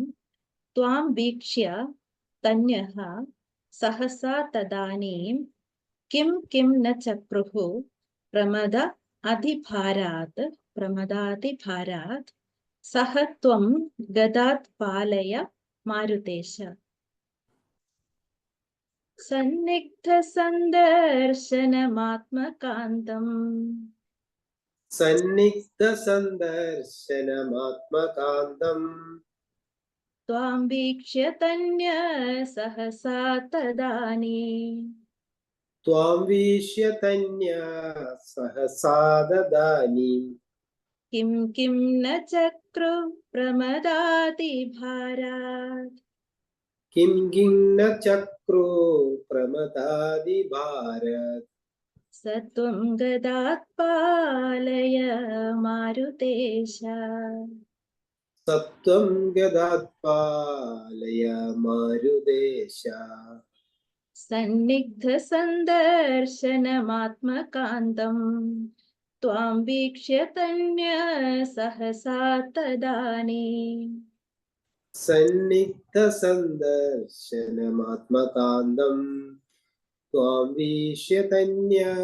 ത്വാം വീക്ഷ്യ തന്യഃ സഹസാ തദാനീം കിം കിം ന ചക്രുഃ പ്രമദാതിഭാരാത് സഹ ത്വം ഗദാത് പാലയ മാരുതേശ. സന്നിഗ്ധ സന്ദർശനമാത്മകാന്തം സന്നിഗ്ധസന്ദർശനമാത്മകാന്തം ത്വാം വീക്ഷ്യ തന്യഃ സഹസാ തദാനീം ത്വാം വീക്ഷ്യ തന്യഃ സഹസാ ദദാനീം കിം കിം ന ചക്രുഃ പ്രമദാതിഭാരാത് കിം കിം ന ചക്രോ പ്രമദാതിഭാരാത് സ ത്വം ഗദാത് പാലയ മാരുതേശ. സത്വം ഗദാത് പാലയ മാരുതേശ. സന്നിഗ്ധ സന്ദർശനമാത്മകാന്തം ത്വാം വീക്ഷ്യ തന്യഃ സഹസാ തദാനീം സന്നിഗ്ധസന്ദർശനമാത്മകാന്തം ത്വാം വീക്ഷ്യ തന്യഃ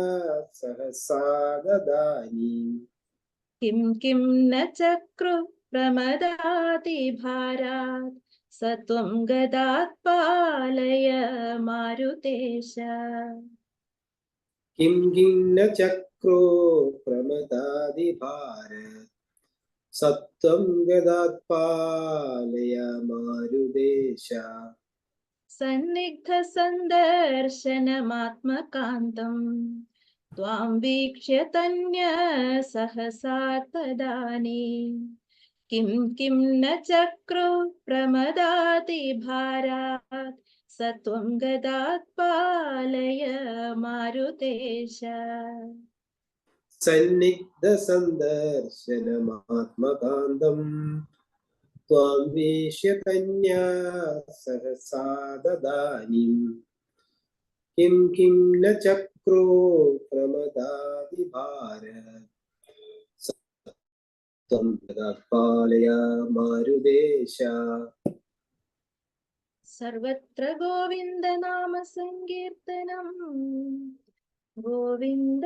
സഹസാ ദദാനീം കിം കിം ന ചക്രുഃ പ്രമദാതിഭാരാത് സ ത്വം ഗദാത് പാലയ മാരുതേശ. കിം കിം ന ചക്രോ പ്രമദാതിഭാര സത്വം ഗദാത്പാലയ മാരുദേശ സന്നിഗ്ധ സന്ദർശനമാത്മകാന്തം ത്വാം വീക്ഷ്യ തന്യ സഹസാ തദാനീം കിം കിം ന ചക്രു പ്രമദാതി ഭാരാത് സത്വം ഗദാത്പാലയ മാരുതേശ സന്നിഗ്ധ സന്ദർശനമാത്മകാന്തം ത്വാം വീക്ഷ്യ തന്യാ സഹസാ ദദാനീം കിം കിം ന ചക്രോ പ്രമദാതിഭാര സത്വം ഗദാത്പാലയ മാരുദേശ സർവത്ര ഗോവിന്ദ നാമ സങ്കീർത്തനം ഗോവിന്ദ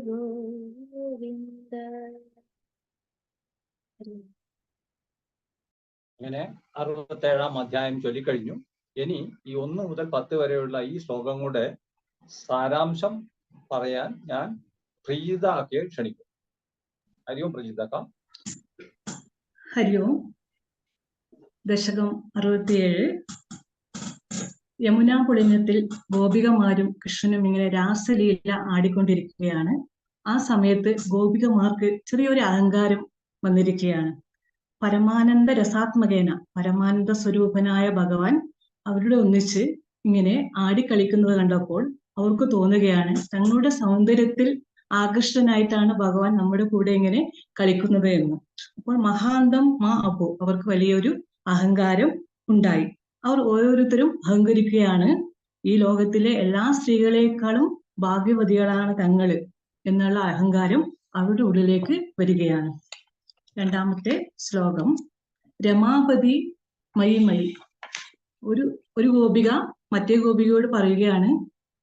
ഗോവിന്ദ. അങ്ങനെ 67-ാം അധ്യായം ചൊല്ലിക്കഴിഞ്ഞു. ഇനി ഈ 1 മുതൽ 10 വരെയുള്ള ഈ ശ്ലോകങ്ങളുടെ സാരാംശം പറയാൻ ഞാൻ പ്രീതാക്കെ ക്ഷണിക്കും. ഹരിയോം പ്രീതാക്ക. ഹരിയോം. ദശകം 67. യമുനാ പുളിനത്തിൽ ഗോപികമാരും കൃഷ്ണനും ഇങ്ങനെ രാസലീല ആടിക്കൊണ്ടിരിക്കുകയാണ്. ആ സമയത്ത് ഗോപികമാർക്ക് ചെറിയൊരു അഹങ്കാരം വന്നിരിക്കുകയാണ്. പരമാനന്ദ രസാത്മകേന, പരമാനന്ദ സ്വരൂപനായ ഭഗവാൻ അവരുടെ ഒന്നിച്ച് ഇങ്ങനെ ആടിക്കളിക്കുന്നത് കണ്ടപ്പോൾ അവർക്ക് തോന്നുകയാണ് തങ്ങളുടെ സൗന്ദര്യത്തിൽ ആകൃഷ്ടനായിട്ടാണ് ഭഗവാൻ നമ്മുടെ കൂടെ ഇങ്ങനെ കളിക്കുന്നത് എന്ന്. അപ്പോൾ മഹാന്തം മാ അപ്പു, അവർക്ക് വലിയൊരു അഹങ്കാരം ഉണ്ടായി. അവർ ഓരോരുത്തരും അഹങ്കരിക്കുകയാണ്. ഈ ലോകത്തിലെ എല്ലാ സ്ത്രീകളെക്കാളും ഭാഗ്യവതികളാണ് തങ്ങള് എന്നുള്ള അഹങ്കാരം അവരുടെ ഉള്ളിലേക്ക് വരികയാണ്. 2-ാമത്തെ ശ്ലോകം. രമാപതി മയി മയി. ഒരു ഗോപിക മറ്റേ ഗോപികയോട് പറയുകയാണ്,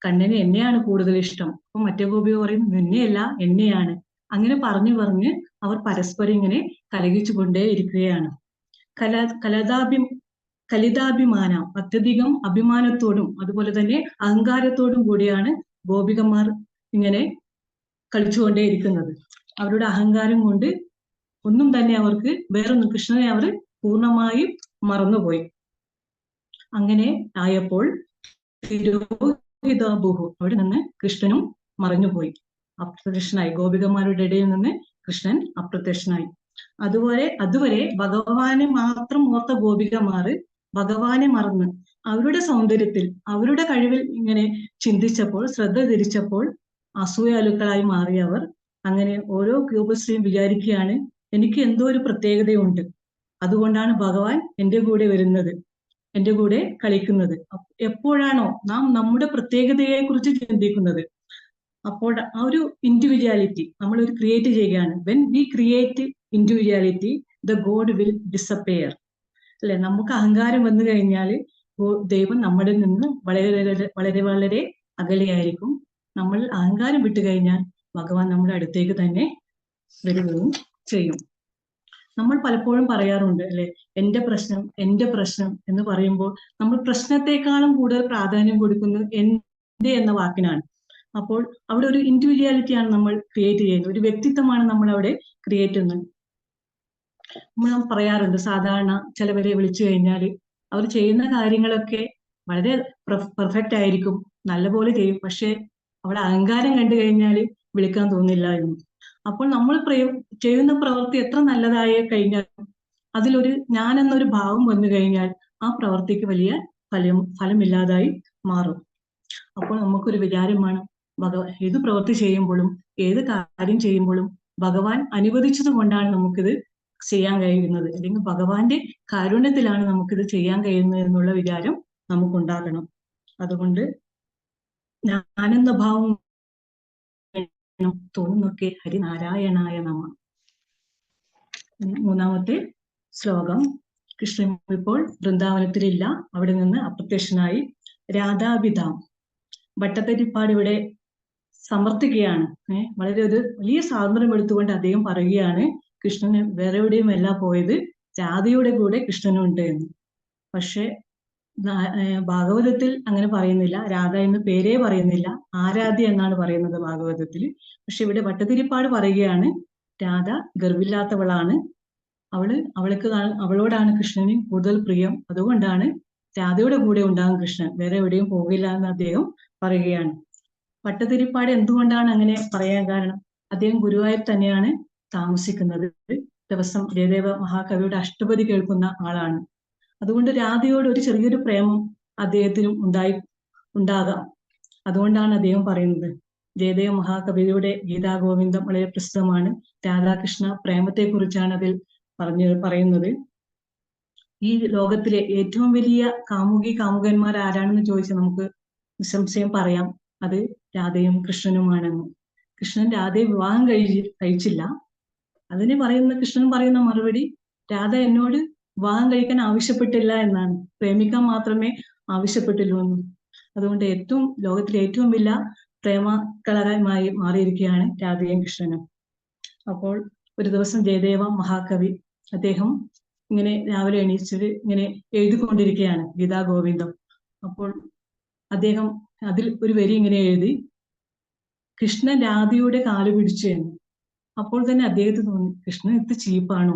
കണ്ണന് എന്നെയാണ് കൂടുതൽ ഇഷ്ടം. അപ്പൊ മറ്റേ ഗോപിക പറയും, നിന്നെയല്ല എന്നെയാണ്. അങ്ങനെ പറഞ്ഞു പറഞ്ഞ് അവർ പരസ്പരം ഇങ്ങനെ കലഹിച്ചു കൊണ്ടേ ഇരിക്കുകയാണ്. കലിതാഭിമാനം, അത്യധികം അഭിമാനത്തോടും അതുപോലെ തന്നെ അഹങ്കാരത്തോടും കൂടിയാണ് ഗോപികമാർ ഇങ്ങനെ കളിച്ചുകൊണ്ടേയിരിക്കുന്നത്. അവരുടെ അഹങ്കാരം കൊണ്ട് ഒന്നും തന്നെ അവർക്ക് വേറൊന്നും, കൃഷ്ണനെ അവർ പൂർണ്ണമായും മറന്നുപോയി. അങ്ങനെ ആയപ്പോൾ തിരോഹിതാബുഹു, അവിടെ നിന്ന് കൃഷ്ണനും മറഞ്ഞുപോയി, അപ്രത്യക്ഷനായി. ഗോപികമാരുടെ ഇടയിൽ നിന്ന് കൃഷ്ണൻ അപ്രത്യക്ഷനായി. അതുവരെ ഭഗവാനെ മാത്രം ഓർത്ത ഗോപികമാര് ഭഗവാനെ മറന്ന് അവരുടെ സൗന്ദര്യത്തിൽ അവരുടെ കഴിവിൽ ഇങ്ങനെ ചിന്തിച്ചപ്പോൾ, ശ്രദ്ധ തിരിച്ചപ്പോൾ അസൂയാലുക്കളായി മാറിയവർ അങ്ങനെ ഓരോ ഗോപശ്രീയും വിചാരിക്കുകയാണ്, എനിക്ക് എന്തോ ഒരു പ്രത്യേകതയുണ്ട്, അതുകൊണ്ടാണ് ഭഗവാൻ എൻ്റെ കൂടെ വരുന്നത്, എൻ്റെ കൂടെ കളിക്കുന്നത്. എപ്പോഴാണോ നാം നമ്മുടെ പ്രത്യേകതയെ കുറിച്ച് ചിന്തിക്കുന്നത്, അപ്പോൾ ആ ഒരു ഇൻഡിവിജ്വാലിറ്റി നമ്മൾ ഒരു ക്രിയേറ്റ് ചെയ്യുകയാണ്. When we create individuality, the God will disappear. അല്ലെ, നമുക്ക് അഹങ്കാരം വന്നു കഴിഞ്ഞാൽ ദൈവം നമ്മളിൽ നിന്ന് വളരെ വളരെ വളരെ അകലെയായിരിക്കും. നമ്മൾ അഹങ്കാരം വിട്ടു കഴിഞ്ഞാൽ ഭഗവാൻ നമ്മുടെ അടുത്തേക്ക് തന്നെ വരികയും ചെയ്യും. നമ്മൾ പലപ്പോഴും പറയാറുണ്ട് അല്ലെ, എന്റെ പ്രശ്നം എന്ന് പറയുമ്പോൾ നമ്മൾ പ്രശ്നത്തെക്കാളും കൂടുതൽ പ്രാധാന്യം കൊടുക്കുന്നത് എന്റെ എന്ന വാക്കിനാണ്. അപ്പോൾ അവിടെ ഒരു ഇൻഡിവിജ്വാലിറ്റിയാണ് നമ്മൾ ക്രിയേറ്റ് ചെയ്യുന്നത്, ഒരു വ്യക്തിത്വമാണ് നമ്മൾ അവിടെ ക്രിയേറ്റ് ചെയ്യുന്നത്. നമ്മൾ പറയാറുണ്ട്, സാധാരണ ചിലവരെ വിളിച്ചു കഴിഞ്ഞാൽ അവർ ചെയ്യുന്ന കാര്യങ്ങളൊക്കെ വളരെ പെർഫെക്റ്റ് ആയിരിക്കും, നല്ലപോലെ ചെയ്യും, പക്ഷെ അവിടെ അഹങ്കാരം കണ്ടു കഴിഞ്ഞാൽ വിളിക്കാൻ തോന്നില്ല എന്ന്. അപ്പോൾ നമ്മൾ ചെയ്യുന്ന പ്രവൃത്തി എത്ര നല്ലതായി കഴിഞ്ഞാൽ അതിലൊരു ഞാൻ എന്നൊരു ഭാവം വന്നു കഴിഞ്ഞാൽ ആ പ്രവൃത്തിക്ക് വലിയ ഫലമില്ലാതായി മാറും. അപ്പോൾ നമുക്കൊരു വിചാരമാണ്, ഏത് പ്രവൃത്തി ചെയ്യുമ്പോഴും ഏത് കാര്യം ചെയ്യുമ്പോഴും ഭഗവാൻ അനുവദിച്ചത് കൊണ്ടാണ് നമുക്കിത് ചെയ്യാൻ കഴിയുന്നത്, അല്ലെങ്കിൽ ഭഗവാന്റെ കാരുണ്യത്തിലാണ് നമുക്കിത് ചെയ്യാൻ കഴിയുന്നത് എന്നുള്ള വിചാരം നമുക്കുണ്ടാകണം. അതുകൊണ്ട് ഞാനെന്ന ഭാവം തോന്നുന്നൊക്കെ ഹരിനാരായണായ നമഃ. 3-ാമത്തെ ശ്ലോകം. കൃഷ്ണൻ ഇപ്പോൾ വൃന്ദാവനത്തിലില്ല, അവിടെ നിന്ന് അപ്രത്യക്ഷനായി. രാധാപിതാം, ഭട്ടതിരിപ്പാട് ഇവിടെ സമർത്ഥിക്കുകയാണ്. വളരെ ഒരു വലിയ സ്വാതന്ത്ര്യം എടുത്തുകൊണ്ട് അദ്ദേഹം പറയുകയാണ്, കൃഷ്ണന് വേറെ എവിടെയും അല്ല പോയത്, രാധയുടെ കൂടെ കൃഷ്ണനുണ്ട് എന്ന്. പക്ഷെ ഭാഗവതത്തിൽ അങ്ങനെ പറയുന്നില്ല. രാധ എന്ന് പേരേ പറയുന്നില്ല, ആരാധ്യ എന്നാണ് പറയുന്നത് ഭാഗവതത്തിൽ. പക്ഷെ ഇവിടെ ഭട്ടതിരിപ്പാട് പറയുകയാണ് രാധ ഗർവില്ലാത്തവളാണ്, അവളോടാണ് കൃഷ്ണന് കൂടുതൽ പ്രിയം, അതുകൊണ്ടാണ് രാധയുടെ കൂടെ ഉണ്ടാകും കൃഷ്ണൻ, വേറെ എവിടെയും പോകില്ല എന്ന് അദ്ദേഹം പറയുകയാണ്. ഭട്ടതിരിപ്പാട് എന്തുകൊണ്ടാണ് അങ്ങനെ പറയാൻ കാരണം? അദ്ദേഹം ഗുരുവായൂർ തന്നെയാണ് താമസിക്കുന്നത്. ദിവസം ജയദേവ മഹാകവിയുടെ അഷ്ടപതി കേൾക്കുന്ന ആളാണ്. അതുകൊണ്ട് രാധയോട് ഒരു ചെറിയൊരു പ്രേമം അദ്ദേഹത്തിനും ഉണ്ടാകാം. അതുകൊണ്ടാണ് അദ്ദേഹം പറയുന്നത്. ജയദേവ മഹാകവിയുടെ ഗീതാഗോവിന്ദം വളരെ പ്രസിദ്ധമാണ്. രാധാകൃഷ്ണ പ്രേമത്തെ കുറിച്ചാണ് അതിൽ പറയുന്നത്. ഈ ലോകത്തിലെ ഏറ്റവും വലിയ കാമുകന്മാർ ആരാണെന്ന് ചോദിച്ചാൽ നമുക്ക് നിസ്സംശയം പറയാം, അത് രാധയും കൃഷ്ണനുമാണെന്ന്. കൃഷ്ണൻ രാധയെ വിവാഹം കഴിച്ചില്ല. അതിന് കൃഷ്ണൻ പറയുന്ന മറുപടി, രാധ എന്നോട് വിവാഹം കഴിക്കാൻ ആവശ്യപ്പെട്ടില്ല എന്നാണ്, പ്രേമിക്കാൻ മാത്രമേ ആവശ്യപ്പെട്ടുള്ളൂ എന്ന്. അതുകൊണ്ട് ലോകത്തിലെ ഏറ്റവും വലിയ പ്രേമകളമായി മാറിയിരിക്കുകയാണ് രാധയും കൃഷ്ണനും. അപ്പോൾ ഒരു ദിവസം ജയദേവ മഹാകവി അദ്ദേഹം ഇങ്ങനെ രാവിലെ എണീച്ചിട്ട് ഇങ്ങനെ എഴുതിക്കൊണ്ടിരിക്കുകയാണ് ഗീതാഗോവിന്ദം. അപ്പോൾ അദ്ദേഹം അതിൽ ഒരു വരി ഇങ്ങനെ എഴുതി, കൃഷ്ണൻ രാധയുടെ കാല് പിടിച്ചു എന്ന്. അപ്പോൾ തന്നെ അദ്ദേഹത്തിന് തോന്നി, കൃഷ്ണൻ ഇത് ചീപ്പാണോ?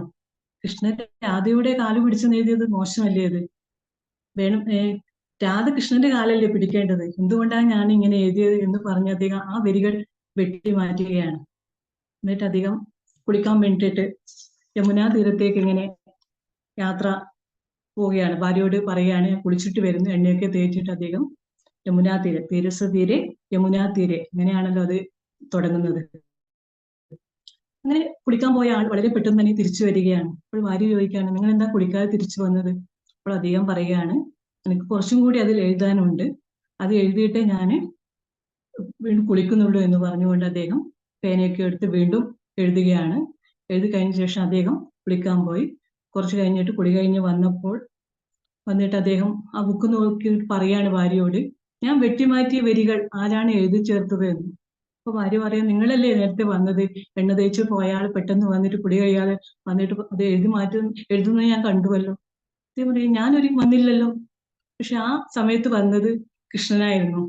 കൃഷ്ണൻ രാധയുടെ കാല് പിടിച്ചെന്ന് എഴുതിയത് മോശമല്ലേ? അത് വേണം, രാധ കൃഷ്ണന്റെ കാലല്ലേ പിടിക്കേണ്ടത്, എന്തുകൊണ്ടാണ് ഞാൻ ഇങ്ങനെ എഴുതിയത് എന്ന് പറഞ്ഞ് അദ്ദേഹം ആ വരികൾ വെട്ടി മാറ്റുകയാണ്. എന്നിട്ട് അദ്ദേഹം കുളിക്കാൻ വേണ്ടിയിട്ട് യമുനാ തീരത്തേക്ക് ഇങ്ങനെ യാത്ര പോവുകയാണ്. ഭാര്യയോട് പറയുകയാണ്, കുളിച്ചിട്ട് വരുന്നു, എണ്ണയൊക്കെ തേച്ചിട്ട് അദ്ദേഹം യമുനാ തീരെ, തീരസതീരെ യമുനാ തീരെ, ഇങ്ങനെയാണല്ലോ അത് തുടങ്ങുന്നത്. അങ്ങനെ കുളിക്കാൻ പോയ ആൾ വളരെ പെട്ടെന്ന് തന്നെ തിരിച്ചു വരികയാണ്. അപ്പോൾ ഭാര്യ ചോദിക്കുകയാണ്, നിങ്ങൾ എന്താ കുളിക്കാതെ തിരിച്ചു വന്നത്? അപ്പോൾ അദ്ദേഹം പറയുകയാണ്, എനിക്ക് കുറച്ചും കൂടി അതിൽ എഴുതാനുണ്ട്, അത് എഴുതിയിട്ടേ ഞാൻ വീണ്ടും കുളിക്കുന്നുള്ളൂ എന്ന് പറഞ്ഞുകൊണ്ട് അദ്ദേഹം പേനയൊക്കെ എടുത്ത് വീണ്ടും എഴുതുകയാണ്. എഴുതി കഴിഞ്ഞ ശേഷം അദ്ദേഹം കുളിക്കാൻ പോയി. കുറച്ച് കഴിഞ്ഞിട്ട് കുളി കഴിഞ്ഞ് വന്നിട്ട് അദ്ദേഹം ആ ബുക്ക് നോക്കിയിട്ട് പറയാണ് ഭാര്യയോട്, ഞാൻ വെട്ടിമാറ്റിയ വരികൾ ആരാണ് എഴുതി ചേർത്തത് എന്ന്. അപ്പൊ ഭാര്യ പറയാം, നിങ്ങളല്ലേ നേരത്തെ വന്നത്, എണ്ണ തേച്ച് പോയാൽ പെട്ടെന്ന് വന്നിട്ട് കുളി കഴിയാതെ വന്നിട്ട് അത് എഴുതുന്നത് ഞാൻ കണ്ടുവല്ലോ. അദ്ദേഹം പറയും, ഞാനൊരു വന്നില്ലല്ലോ. പക്ഷെ ആ സമയത്ത് വന്നത് കൃഷ്ണനായിരുന്നു.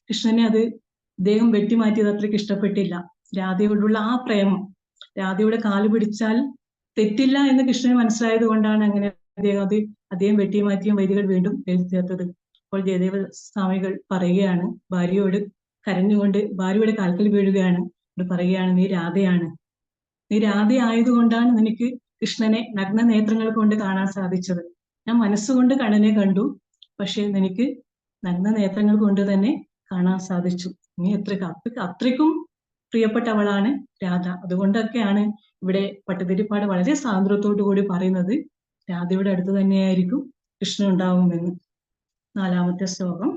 കൃഷ്ണനെ അദ്ദേഹം വെട്ടിമാറ്റിയത് അത്രയ്ക്ക് ഇഷ്ടപ്പെട്ടില്ല. രാധയോടുള്ള ആ പ്രേമം, രാധയുടെ കാല് പിടിച്ചാൽ തെറ്റില്ല എന്ന് കൃഷ്ണന് മനസ്സിലായത് കൊണ്ടാണ് അങ്ങനെ അദ്ദേഹം വെട്ടിമാറ്റിയ വരികൾ വീണ്ടും എഴുതി ചേർത്തത്. അപ്പോൾ ജയദേവ സ്വാമികൾ പറയുകയാണ് ഭാര്യയോട്, കരഞ്ഞുകൊണ്ട് ഭാര്യയുടെ കാൽക്കൽ വീഴുകയാണ്, പറയുകയാണ്, നീ രാധയാണ്, നീ രാധയായതുകൊണ്ടാണ് നിനക്ക് കൃഷ്ണനെ നഗ്ന നേത്രങ്ങൾ കൊണ്ട് കാണാൻ സാധിച്ചത്. ഞാൻ മനസ്സുകൊണ്ട് കണ്ണനെ കണ്ടു, പക്ഷെ നിനക്ക് നഗ്ന നേത്രങ്ങൾ കൊണ്ട് തന്നെ കാണാൻ സാധിച്ചു. നീ അത്രയ്ക്കും പ്രിയപ്പെട്ടവളാണ് രാധ. അതുകൊണ്ടൊക്കെയാണ് ഇവിടെ ഭട്ടതിരിപ്പാട് വളരെ സ്വാതന്ത്ര്യത്തോടു കൂടി പറയുന്നത്, രാധയുടെ അടുത്ത് തന്നെയായിരിക്കും കൃഷ്ണൻ ഉണ്ടാവുമെന്ന്. 4-ാമത്തെ ശ്ലോകം.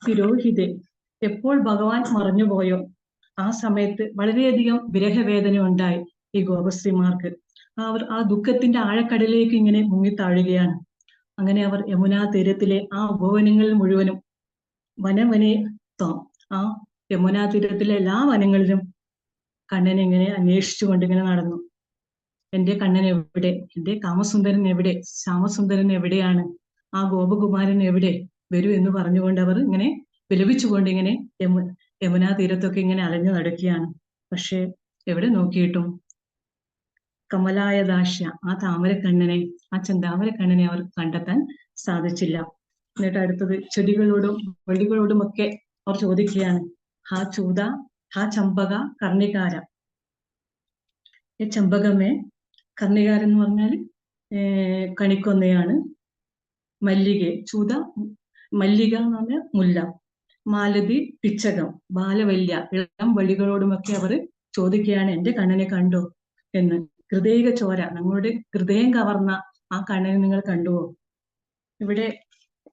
തിരോഹിതേ, എപ്പോൾ ഭഗവാൻ മറഞ്ഞുപോയോ ആ സമയത്ത് വളരെയധികം വിരഹവേദന ഉണ്ടായി ഈ ഗോപശ്രീമാർക്ക്. അവർ ആ ദുഃഖത്തിന്റെ ആഴക്കടലിലേക്ക് ഇങ്ങനെ മുങ്ങിത്താഴുകയാണ്. അങ്ങനെ അവർ യമുനാ തീരത്തിലെ ആ ഉപവനങ്ങളിൽ മുഴുവനും ആ യമുനാ തീരത്തിലെ എല്ലാ വനങ്ങളിലും കണ്ണനെ ഇങ്ങനെ അന്വേഷിച്ചുകൊണ്ട് ഇങ്ങനെ നടന്നു. എന്റെ കണ്ണൻ എവിടെ, എന്റെ കാമസുന്ദരൻ എവിടെ, ശ്യാമസുന്ദരൻ എവിടെയാണ്, ആ ഗോപകുമാരൻ എവിടെ, വരൂ എന്ന് പറഞ്ഞുകൊണ്ട് അവർ ഇങ്ങനെ വിലപിച്ചുകൊണ്ട് ഇങ്ങനെ യമുനാ തീരത്തൊക്കെ ഇങ്ങനെ അലഞ്ഞു നടക്കുകയാണ്. പക്ഷെ എവിടെ നോക്കിയിട്ടും കമലായ ദാശ്യ, ആ താമരക്കണ്ണനെ, ആ ചെന്താമരക്കണ്ണനെ അവർ കണ്ടെത്താൻ സാധിച്ചില്ല. എന്നിട്ട് അടുത്തത് ചെടികളോടും വള്ളികളോടും ഒക്കെ അവർ ചോദിക്കുകയാണ്, ഹാ ചൂത, ഹാ ചമ്പക കർണികാര. ചെമ്പകമേ, കർണികാരൻ എന്ന് പറഞ്ഞാൽ കണിക്കൊന്നയാണ്. മല്ലിക, ചൂത മല്ലിക എന്ന് പറഞ്ഞാൽ മുല്ല, മാലതി പിച്ചകം, ബാലവല്യ, ഇളം വള്ളികളോടുമൊക്കെ അവർ ചോദിക്കുകയാണ്, എന്റെ കണ്ണനെ കണ്ടോ എന്ന്. ഹൃദയ ചോര, നമ്മളുടെ ഹൃദയം കവർന്ന ആ കണ്ണനെ നിങ്ങൾ കണ്ടുവോ? ഇവിടെ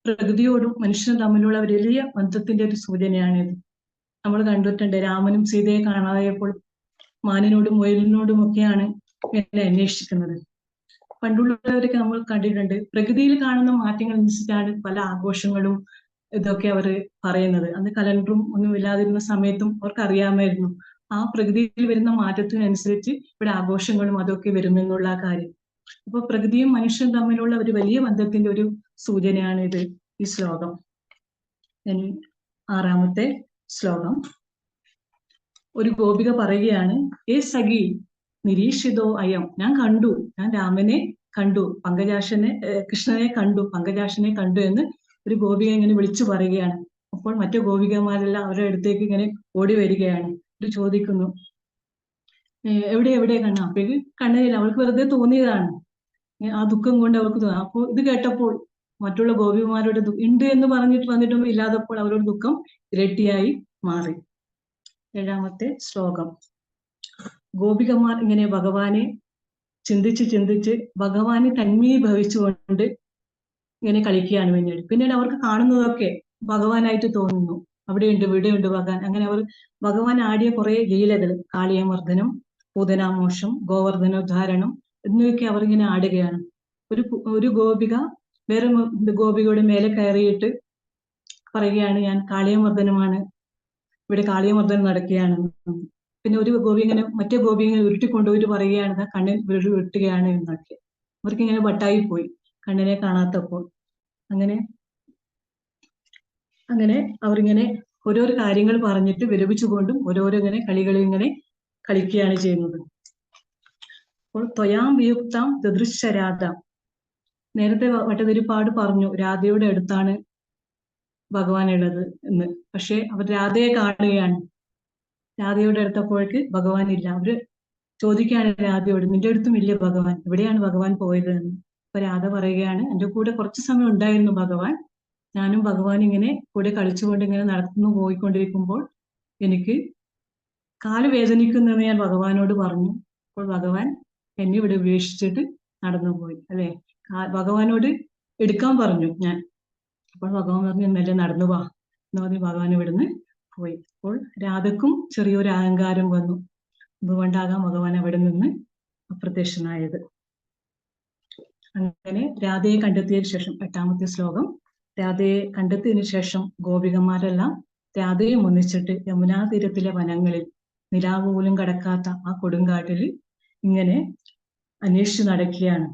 പ്രകൃതിയോടും മനുഷ്യനും തമ്മിലുള്ള വലിയ ബന്ധത്തിന്റെ ഒരു സൂചനയാണിത്. നമ്മൾ കണ്ടിട്ടുണ്ട്, രാമനും സീതയെ കാണാതായപ്പോൾ മാനിനോടും മുയലിനോടും ഒക്കെയാണ് എന്നെ അന്വേഷിക്കുന്നത്. പണ്ടുള്ളവരൊക്കെ നമ്മൾ കണ്ടിട്ടുണ്ട്, പ്രകൃതിയിൽ കാണുന്ന മാറ്റങ്ങൾ അനുസരിച്ചാണ് പല ആഘോഷങ്ങളും ഇതൊക്കെ അവർ പറയുന്നത്. അന്ന് കലണ്ടറും ഒന്നും ഇല്ലാതിരുന്ന സമയത്തും അവർക്ക് അറിയാമായിരുന്നു ആ പ്രകൃതിയിൽ വരുന്ന മാറ്റത്തിനനുസരിച്ച് ഇവിടെ ആഘോഷങ്ങളും അതൊക്കെ വരുമെന്നുള്ള കാര്യം. അപ്പൊ പ്രകൃതിയും മനുഷ്യനും തമ്മിലുള്ള ഒരു വലിയ ബന്ധത്തിന്റെ ഒരു സൂചനയാണ് ഇത്, ഈ ശ്ലോകം. ഇനി 6ാമത്തെ ശ്ലോകം. ഒരു ഗോപിക പറയുകയാണ്, ഏ സഖി നിരീക്ഷിതോ അയം, ഞാൻ കണ്ടു, ഞാൻ രാമനെ കണ്ടു, കൃഷ്ണനെ കണ്ടു, പങ്കജാക്ഷനെ കണ്ടു എന്ന് ഒരു ഗോപിക ഇങ്ങനെ വിളിച്ചു പറയുകയാണ്. അപ്പോൾ മറ്റു ഗോപികമാരെല്ലാം അവരുടെ അടുത്തേക്ക് ഇങ്ങനെ ഓടി വരികയാണ്. ഇത് ചോദിക്കുന്നു, എവിടെ കണ്ണ? അപ്പോഴേക്ക് കണ്ണനില്ല, അവൾക്ക് വെറുതെ തോന്നിയതാണ്, ആ ദുഃഖം കൊണ്ട് അവർക്ക് തോന്നി. അപ്പോൾ ഇത് കേട്ടപ്പോൾ മറ്റുള്ള ഗോപികമാരുടെ ഉണ്ട് എന്ന് പറഞ്ഞിട്ട് വന്നിട്ടും ഇല്ലാതപ്പോൾ അവരുടെ ദുഃഖം ഇരട്ടിയായി മാറി. 7ാമത്തെ ശ്ലോകം. ഗോപികമാർ ഇങ്ങനെ ഭഗവാനെ ചിന്തിച്ച് ഭഗവാനെ തന്മീഭവിച്ചുകൊണ്ട് ഇങ്ങനെ കളിക്കുകയാണ്. പിന്നീട് അവർക്ക് കാണുന്നതൊക്കെ ഭഗവാനായിട്ട് തോന്നുന്നു. അവിടെയുണ്ട്, ഇവിടെയുണ്ട് ഭഗവാൻ. അങ്ങനെ അവർ ഭഗവാൻ ആടിയ കുറെ ലീലകൾ, കാളിയമർദ്ദനം, പൂതനാമോഷം, ഗോവർദ്ധനോദ്ധാരണം എന്നൊക്കെ അവർ ഇങ്ങനെ ആടുകയാണ്. ഒരു ഗോപിക വേറെ ഗോപികയുടെ മേലെ കയറിയിട്ട് പറയുകയാണ്, ഞാൻ കാളിയമർദ്ദനമാണ്, ഇവിടെ കാളിയമർദ്ദനം നടക്കുകയാണ്. പിന്നെ ഒരു ഗോപി ഇങ്ങനെ മറ്റേ ഗോപി ഇങ്ങനെ ഉരുട്ടിക്കൊണ്ടുപോയിട്ട് പറയുകയാണ്, കണ്ണൻ ഉരുട്ടുകയാണ് എന്നൊക്കെ. അവർക്ക് ഇങ്ങനെ വട്ടായി പോയി കണ്ണനെ കാണാത്തപ്പോൾ. അങ്ങനെ അവരിങ്ങനെ ഓരോരോ കാര്യങ്ങൾ പറഞ്ഞിട്ട് വിരമിച്ചുകൊണ്ടും ഓരോരോ ഇങ്ങനെ കളിക്കുകയാണ് ചെയ്യുന്നത്. അപ്പോൾ ത്വയാം വിയുക്താം ദദൃശ്യരാധ, നേരത്തെ ഭട്ടതിരിപ്പാട് പറഞ്ഞു രാധയുടെ അടുത്താണ് ഭഗവാൻ ഉള്ളത് എന്ന്. പക്ഷെ അവർ രാധയെ കാണുകയാണ്. രാധയുടെ അടുത്തപ്പോഴേക്ക് ഭഗവാൻ ഇല്ല. അവര് ചോദിക്കുകയാണ് രാധയോട്, നിന്റെ അടുത്തും ഇല്ല ഭഗവാൻ, എവിടെയാണ് ഭഗവാൻ പോയത് എന്ന്. അപ്പൊ രാധ പറയുകയാണ്, എന്റെ കൂടെ കുറച്ചു സമയം ഉണ്ടായിരുന്നു ഭഗവാൻ, ഞാനും ഭഗവാൻ ഇങ്ങനെ കൂടെ കളിച്ചുകൊണ്ട് ഇങ്ങനെ നടന്നു പോയിക്കൊണ്ടിരിക്കുമ്പോൾ എനിക്ക് കാല് വേദനിക്കുന്നെന്ന് ഞാൻ ഭഗവാനോട് പറഞ്ഞു. അപ്പോൾ ഭഗവാൻ എന്നെ ഇവിടെ ഉപേക്ഷിച്ചിട്ട് നടന്നുപോയി, അല്ലെ? ഭഗവാനോട് എടുക്കാൻ പറഞ്ഞു ഞാൻ. അപ്പോൾ ഭഗവാൻ പറഞ്ഞു, മെല്ലെ നടന്നു വാ എന്ന് പറഞ്ഞ് ഭഗവാൻ ഇവിടുന്ന് പോയി. അപ്പോൾ രാധക്കും ചെറിയൊരു അഹങ്കാരം വന്നു. അതുകൊണ്ടാകാം ഭഗവാൻ അവിടെ നിന്ന് അപ്രത്യക്ഷനായത്. അങ്ങനെ രാധയെ കണ്ടെത്തിയതിനു ശേഷം 8ാമത്തെ ശ്ലോകം. രാധയെ കണ്ടെത്തിയതിനു ശേഷം ഗോപികമാരെല്ലാം രാധയെ ഒന്നിച്ചിട്ട് യമുനാ തീരത്തിലെ വനങ്ങളിൽ, നിലാവ് പോലും കടക്കാത്ത ആ കൊടുങ്കാട്ടിൽ ഇങ്ങനെ അന്വേഷിച്ചു നടക്കുകയാണ്.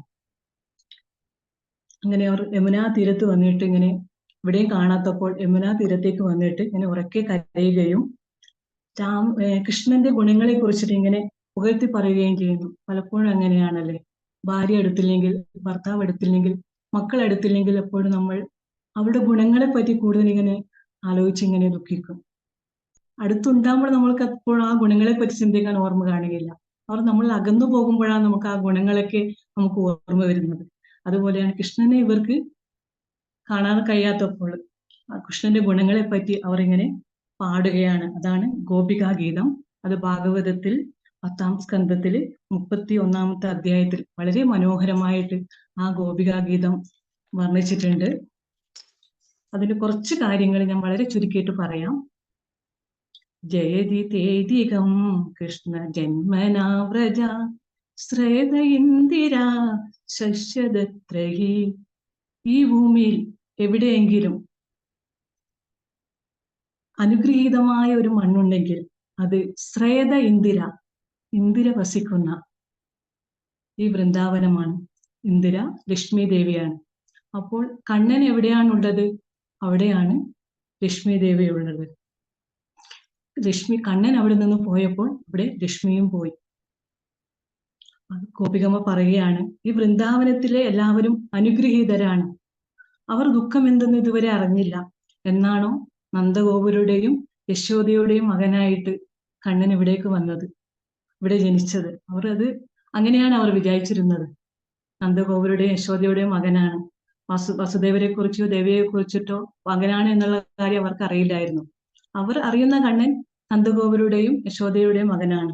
അങ്ങനെ അവർ യമുനാ തീരത്ത് വന്നിട്ട് ഇങ്ങനെ ഇവിടെയും കാണാത്തപ്പോൾ യമുനാ തീരത്തേക്ക് വന്നിട്ട് ഇങ്ങനെ ഉറക്കെ കരയുകയും കൃഷ്ണന്റെ ഗുണങ്ങളെ കുറിച്ചിട്ട് ഇങ്ങനെ പുകഴ്ത്തി പറയുകയും ചെയ്യുന്നു. പലപ്പോഴും അങ്ങനെയാണല്ലേ, ഭാര്യ അടുത്തില്ലെങ്കിൽ, ഭർത്താവ് അടുത്തില്ലെങ്കിൽ, മക്കൾ അടുത്തില്ലെങ്കിൽ എപ്പോഴും നമ്മൾ അവരുടെ ഗുണങ്ങളെ പറ്റി കൂടുതൽ ഇങ്ങനെ ആലോചിച്ച് ഇങ്ങനെ ദുഃഖിക്കും. അടുത്തുണ്ടാകുമ്പോൾ നമ്മൾക്ക് എപ്പോഴും ആ ഗുണങ്ങളെ പറ്റി ചിന്തിക്കാൻ ഓർമ്മ കാണുകയില്ല. അവർ നമ്മൾ അകന്നു പോകുമ്പോഴാണ് നമുക്ക് ആ ഗുണങ്ങളൊക്കെ നമുക്ക് ഓർമ്മ വരുന്നത്. അതുപോലെയാണ് കൃഷ്ണനെ ഇവർക്ക് കാണാൻ കഴിയാത്തപ്പോൾ ആ കൃഷ്ണന്റെ ഗുണങ്ങളെ പറ്റി അവർ ഇങ്ങനെ പാടുകയാണ്. അതാണ് ഗോപികാ ഗീതം. അത് ഭാഗവതത്തിൽ 10ാം സ്കന്ധത്തിൽ 31ാമത്തെ അധ്യായത്തിൽ വളരെ മനോഹരമായിട്ട് ആ ഗോപികാ ഗീതം വർണ്ണിച്ചിട്ടുണ്ട്. അതിന് കുറച്ച് കാര്യങ്ങൾ ഞാൻ വളരെ ചുരുക്കിയിട്ട് പറയാം. ജയതി തേതികം കൃഷ്ണ ജന്മനാ വ്രജ ശ്രേത ഇന്ദിരാ ശശ്യദത്രഹി. ഈ ഭൂമിയിൽ എവിടെയെങ്കിലും അനുഗ്രഹീതമായ ഒരു മണ്ണുണ്ടെങ്കിൽ അത് ശ്രേത ഇന്ദിര വസിക്കുന്ന ഈ വൃന്ദാവനമാണ്. ഇന്ദിര ലക്ഷ്മി ദേവിയാണ്. അപ്പോൾ കണ്ണൻ എവിടെയാണുള്ളത്? അവിടെയാണ് ലക്ഷ്മി ദേവി ഉള്ളത്. കണ്ണൻ അവിടെ നിന്ന് പോയപ്പോൾ ഇവിടെ ലക്ഷ്മിയും പോയി. ഗോപികമ്മ പറയുകയാണ്, ഈ വൃന്ദാവനത്തിലെ എല്ലാവരും അനുഗ്രഹീതരാണ്. അവർ ദുഃഖം എന്തെന്ന് ഇതുവരെ അറിഞ്ഞില്ല. എന്നാണോ നന്ദഗോപരുടെയും യശോദയുടെയും മകനായിട്ട് കണ്ണൻ ഇവിടേക്ക് വന്നത്, ഇവിടെ ജനിച്ചത്, അങ്ങനെയാണ് അവർ വിചാരിച്ചിരുന്നത്. നന്ദഗോപരുടെയും യശോദയുടെയും മകനാണ്. വസുദേവരെ കുറിച്ചോ ദേവിയെ കുറിച്ചിട്ടോ മകനാണ് എന്നുള്ള കാര്യം അവർക്ക് അറിയില്ലായിരുന്നു. അവർ അറിയുന്ന കണ്ണൻ നന്ദഗോപരുടെയും യശോദയുടെയും മകനാണ്.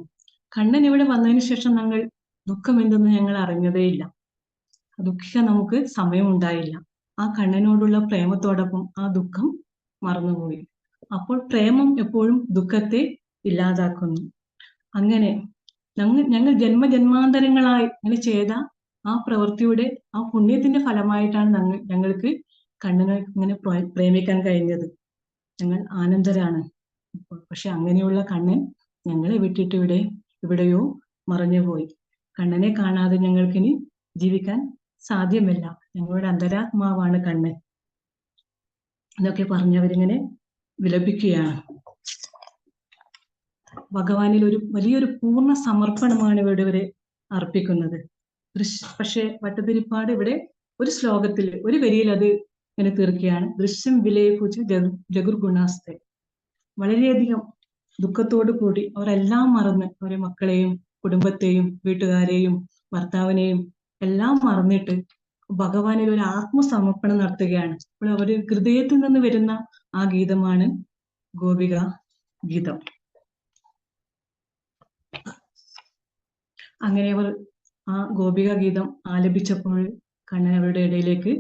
കണ്ണൻ ഇവിടെ വന്നതിന് ശേഷം ഞങ്ങൾ ദുഃഖം എന്തെന്ന് ഞങ്ങൾ അറിഞ്ഞതേയില്ല. ദുഃഖിക്കാൻ നമുക്ക് സമയമുണ്ടായില്ല. ആ കണ്ണനോടുള്ള പ്രേമത്തോടൊപ്പം ആ ദുഃഖം മറന്നുപോയി. അപ്പോൾ പ്രേമം എപ്പോഴും ദുഃഖത്തെ ഇല്ലാതാക്കുന്നു. അങ്ങനെ ഞങ്ങൾ ജന്മജന്മാന്തരങ്ങളായി അങ്ങനെ ചെയ്ത ആ പ്രവൃത്തിയുടെ ആ പുണ്യത്തിന്റെ ഫലമായിട്ടാണ് ഞങ്ങൾക്ക് കണ്ണനെ ഇങ്ങനെ പ്രേമിക്കാൻ കഴിഞ്ഞത്. ഞങ്ങൾ ആനന്ദരാണ്. പക്ഷെ അങ്ങനെയുള്ള കണ്ണൻ ഞങ്ങളെ വിട്ടിട്ട് എവിടെയോ മറഞ്ഞുപോയി. കണ്ണനെ കാണാതെ ഞങ്ങൾക്കിനി ജീവിക്കാൻ സാധ്യമല്ല. ഞങ്ങളുടെ അന്തരാത്മാവാണ് കണ്ണൻ എന്നൊക്കെ പറഞ്ഞവരിങ്ങനെ വിലപിക്കുകയാണ്. ഭഗവാനിൽ ഒരു വലിയൊരു പൂർണ്ണ സമർപ്പണമാണ് ഇവരെ അർപ്പിക്കുന്നത്. പക്ഷെ ഭട്ടതിരിപ്പാട് ഇവിടെ ഒരു ശ്ലോകത്തിൽ ഒരു വരിയിൽ അത് ഇങ്ങനെ തീർക്കുകയാണ്. ദൃശ്യം വിലയിപ്പൂച്ച് ജഗുർഗുണാസ്തെ. വളരെയധികം ദുഃഖത്തോടു കൂടി അവരെല്ലാം മറന്ന് അവരെ മക്കളെയും കുടുംബത്തെയും വീട്ടുകാരെയും ഭർത്താവിനെയും എല്ലാം മറന്നിട്ട് ഭഗവാനിൽ ഒരു ആത്മസമർപ്പണം നടത്തുകയാണ്. അപ്പോൾ അവര് ഹൃദയത്തിൽ നിന്ന് വരുന്ന ആ ഗീതമാണ് ഗോപിക ഗീതം. അങ്ങനെ അവർ ആ ഗോപിക ഗീതം ആലപിച്ചപ്പോൾ കണ്ണൻ അവരുടെ ഇടയിലേക്ക്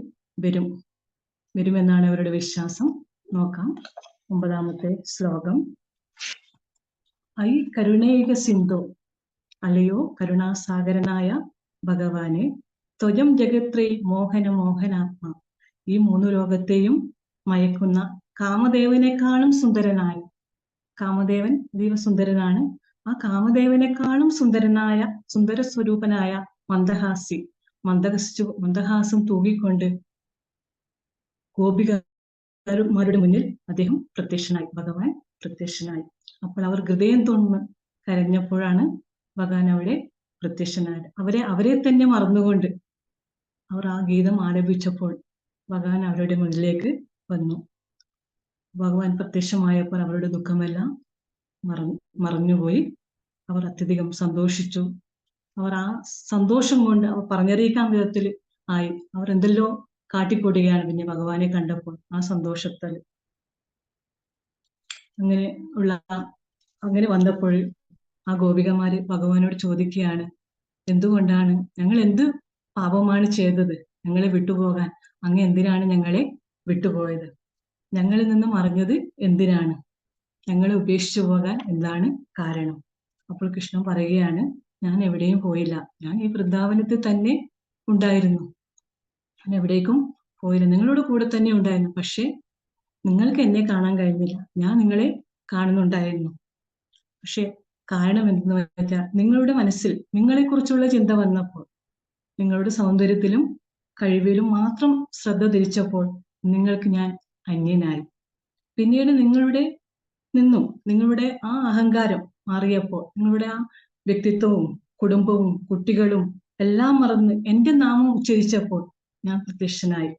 വരുമെന്നാണ് അവരുടെ വിശ്വാസം. നോക്കാം 9ാമത്തെ ശ്ലോകം. ഐ കരുണൈക സിന്ധു, അല്ലയോ കരുണാസാഗരനായ ഭഗവാനെ, ത്വയം ജഗത്രൈ മോഹന മോഹനാത്മ. ഈ 3 ലോകത്തെയും മയക്കുന്ന കാമദേവനേക്കാളും സുന്ദരനായ, കാമദേവൻ ദൈവസുന്ദരനാണ്, ആ കാമദേവനേക്കാളും സുന്ദരനായ സുന്ദര സ്വരൂപനായ മന്ദഹാസം തൂകിക്കൊണ്ട് ഗോപികമാരുടെ മുന്നിൽ അദ്ദേഹം പ്രത്യക്ഷനായി, ഭഗവാൻ പ്രത്യക്ഷനായി. അപ്പോൾ അവർ ഹൃദയം തൊന്ന് കരഞ്ഞപ്പോഴാണ് ഭഗവാൻ അവിടെ പ്രത്യക്ഷനായത്. അവരെ തന്നെ മറന്നുകൊണ്ട് അവർ ആ ഗീതം ആലപിച്ചപ്പോൾ ഭഗവാൻ അവരുടെ മുന്നിലേക്ക് വന്നു. ഭഗവാൻ പ്രത്യക്ഷമായപ്പോൾ അവരുടെ ദുഃഖമെല്ലാം മറഞ്ഞുപോയി. അവർ അത്യധികം സന്തോഷിച്ചു. അവർ ആ സന്തോഷം കൊണ്ട് അവർ പറഞ്ഞറിയിക്കാൻ വിധത്തിൽ ആയി. അവർ എന്തെല്ലോ കാട്ടിക്കൊടുകയാണ് പിന്നെ ഭഗവാനെ കണ്ടപ്പോൾ ആ സന്തോഷത്തിൽ. അങ്ങനെ വന്നപ്പോൾ ആ ഗോപികമാര് ഭഗവാനോട് ചോദിക്കുകയാണ്, എന്തുകൊണ്ടാണ് ഞങ്ങൾ എന്ത് പാപമാണ് ചെയ്തത് ഞങ്ങളെ വിട്ടുപോകാൻ? അങ്ങ് എന്തിനാണ് ഞങ്ങളെ വിട്ടുപോയത്? ഞങ്ങളിൽ നിന്ന് മറഞ്ഞത് എന്തിനാണ്? ഞങ്ങളെ ഉപേക്ഷിച്ചു പോകാൻ എന്താണ് കാരണം? അപ്പോൾ കൃഷ്ണൻ പറയുകയാണ്, ഞാൻ എവിടെയും പോയില്ല, ഞാൻ ഈ വൃന്ദാവനത്തിൽ തന്നെ ഉണ്ടായിരുന്നു, ഞാൻ എവിടേക്കും പോയില്ല, നിങ്ങളുടെ കൂടെ തന്നെ ഉണ്ടായിരുന്നു. പക്ഷെ നിങ്ങൾക്ക് എന്നെ കാണാൻ കഴിഞ്ഞില്ല, ഞാൻ നിങ്ങളെ കാണുന്നുണ്ടായിരുന്നു. പക്ഷെ കാരണം എന്തെന്ന് വെച്ചാൽ നിങ്ങളുടെ മനസ്സിൽ നിങ്ങളെക്കുറിച്ചുള്ള ചിന്ത വന്നപ്പോൾ, നിങ്ങളുടെ സൗന്ദര്യത്തിലും കഴിവിലും മാത്രം ശ്രദ്ധ തിരിച്ചപ്പോൾ നിങ്ങൾക്ക് ഞാൻ അന്യനായി. പിന്നീട് നിങ്ങളുടെ ആ അഹങ്കാരം മാറിയപ്പോൾ, നിങ്ങളുടെ ആ വ്യക്തിത്വവും കുടുംബവും കുട്ടികളും എല്ലാം മറന്ന് എൻ്റെ നാമം ഉച്ചരിച്ചപ്പോൾ ഞാൻ പ്രത്യക്ഷനായി.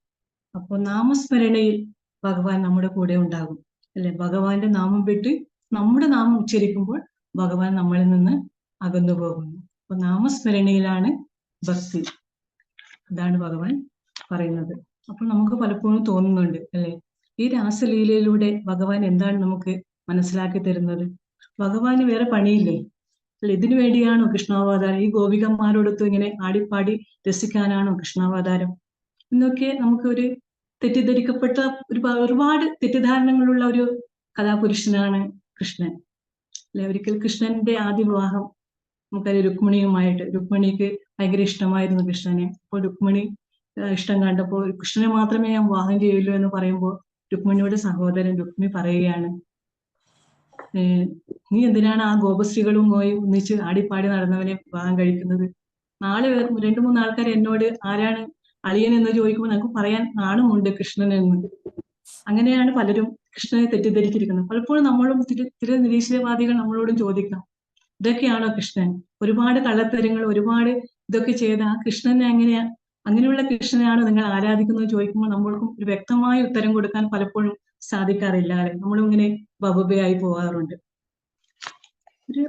അപ്പോൾ നാമസ്മരണയിൽ ഭഗവാൻ നമ്മുടെ കൂടെ ഉണ്ടാകും, അല്ലെ? ഭഗവാന്റെ നാമം വിട്ട് നമ്മുടെ നാമം ഉച്ചരിക്കുമ്പോൾ ഭഗവാൻ നമ്മളിൽ നിന്ന് അകന്നു പോകുന്നു. അപ്പൊ നാമസ്മരണയിലാണ് ഭക്തി. അതാണ് ഭഗവാൻ പറയുന്നത്. അപ്പോൾ നമുക്ക് പലപ്പോഴും തോന്നുന്നുണ്ട്, അല്ലെ, ഈ രാസലീലയിലൂടെ ഭഗവാൻ എന്താണ് നമുക്ക് മനസ്സിലാക്കി തരുന്നത്? ഭഗവാന് വേറെ പണിയില്ലേ? അല്ലെ, ഇതിനു വേണ്ടിയാണോ കൃഷ്ണാവതാരം? ഈ ഗോപികന്മാരോടൊത്ത് ഇങ്ങനെ ആടിപ്പാടി രസിക്കാനാണോ കൃഷ്ണാവതാരം? എന്നൊക്കെ നമുക്ക് ഒരു തെറ്റിദ്ധരിക്കപ്പെട്ട ഒരുപാട് തെറ്റിദ്ധാരണകളുള്ള ഒരു കഥാപുരുഷനാണ് കൃഷ്ണൻ, അല്ലെ? ഒരിക്കൽ കൃഷ്ണന്റെ ആദ്യ വിവാഹം നമുക്കറിയാം, രുക്മിണിക്ക് ഭയങ്കര ഇഷ്ടമായിരുന്നു കൃഷ്ണനെ. അപ്പോൾ രുക്മിണി ഇഷ്ടം കണ്ടപ്പോൾ കൃഷ്ണനെ മാത്രമേ ഞാൻ വിവാഹം ചെയ്യുള്ളൂ എന്ന് പറയുമ്പോൾ രുക്മിണിയുടെ സഹോദരൻ രുക്മിണി പറയുകയാണ്, നീ എന്തിനാണ് ആ ഗോപസ്ത്രീകളുമായി ഒന്നിച്ച് ആടിപ്പാടി നടന്നവനെ വിവാഹം കഴിക്കുന്നത്? നാളെ 2-3 ആൾക്കാർ എന്നോട് ആരാണ് അളിയൻ എന്ന് ചോദിക്കുമ്പോൾ നമുക്ക് പറയാൻ നാണുമുണ്ട് കൃഷ്ണൻ എന്ന്. അങ്ങനെയാണ് പലരും കൃഷ്ണനെ തെറ്റിദ്ധരിച്ചിരിക്കുന്നത്. പലപ്പോഴും നമ്മളും ചില നിരീശ്വരവാദികൾ നമ്മളോടും ചോദിക്കാം, ഇതൊക്കെയാണോ കൃഷ്ണൻ? ഒരുപാട് കള്ളത്തരങ്ങൾ, ഒരുപാട് ഇതൊക്കെ ചെയ്ത ആ കൃഷ്ണനെ അങ്ങനെയുള്ള കൃഷ്ണനെയാണോ നിങ്ങൾ ആരാധിക്കുന്നത് ചോദിക്കുമ്പോൾ നമ്മൾക്കും ഒരു വ്യക്തമായ ഉത്തരം കൊടുക്കാൻ പലപ്പോഴും സാധിക്കാറില്ല, അല്ലെ? നമ്മളും ഇങ്ങനെ ബബബയായി പോകാറുണ്ട്.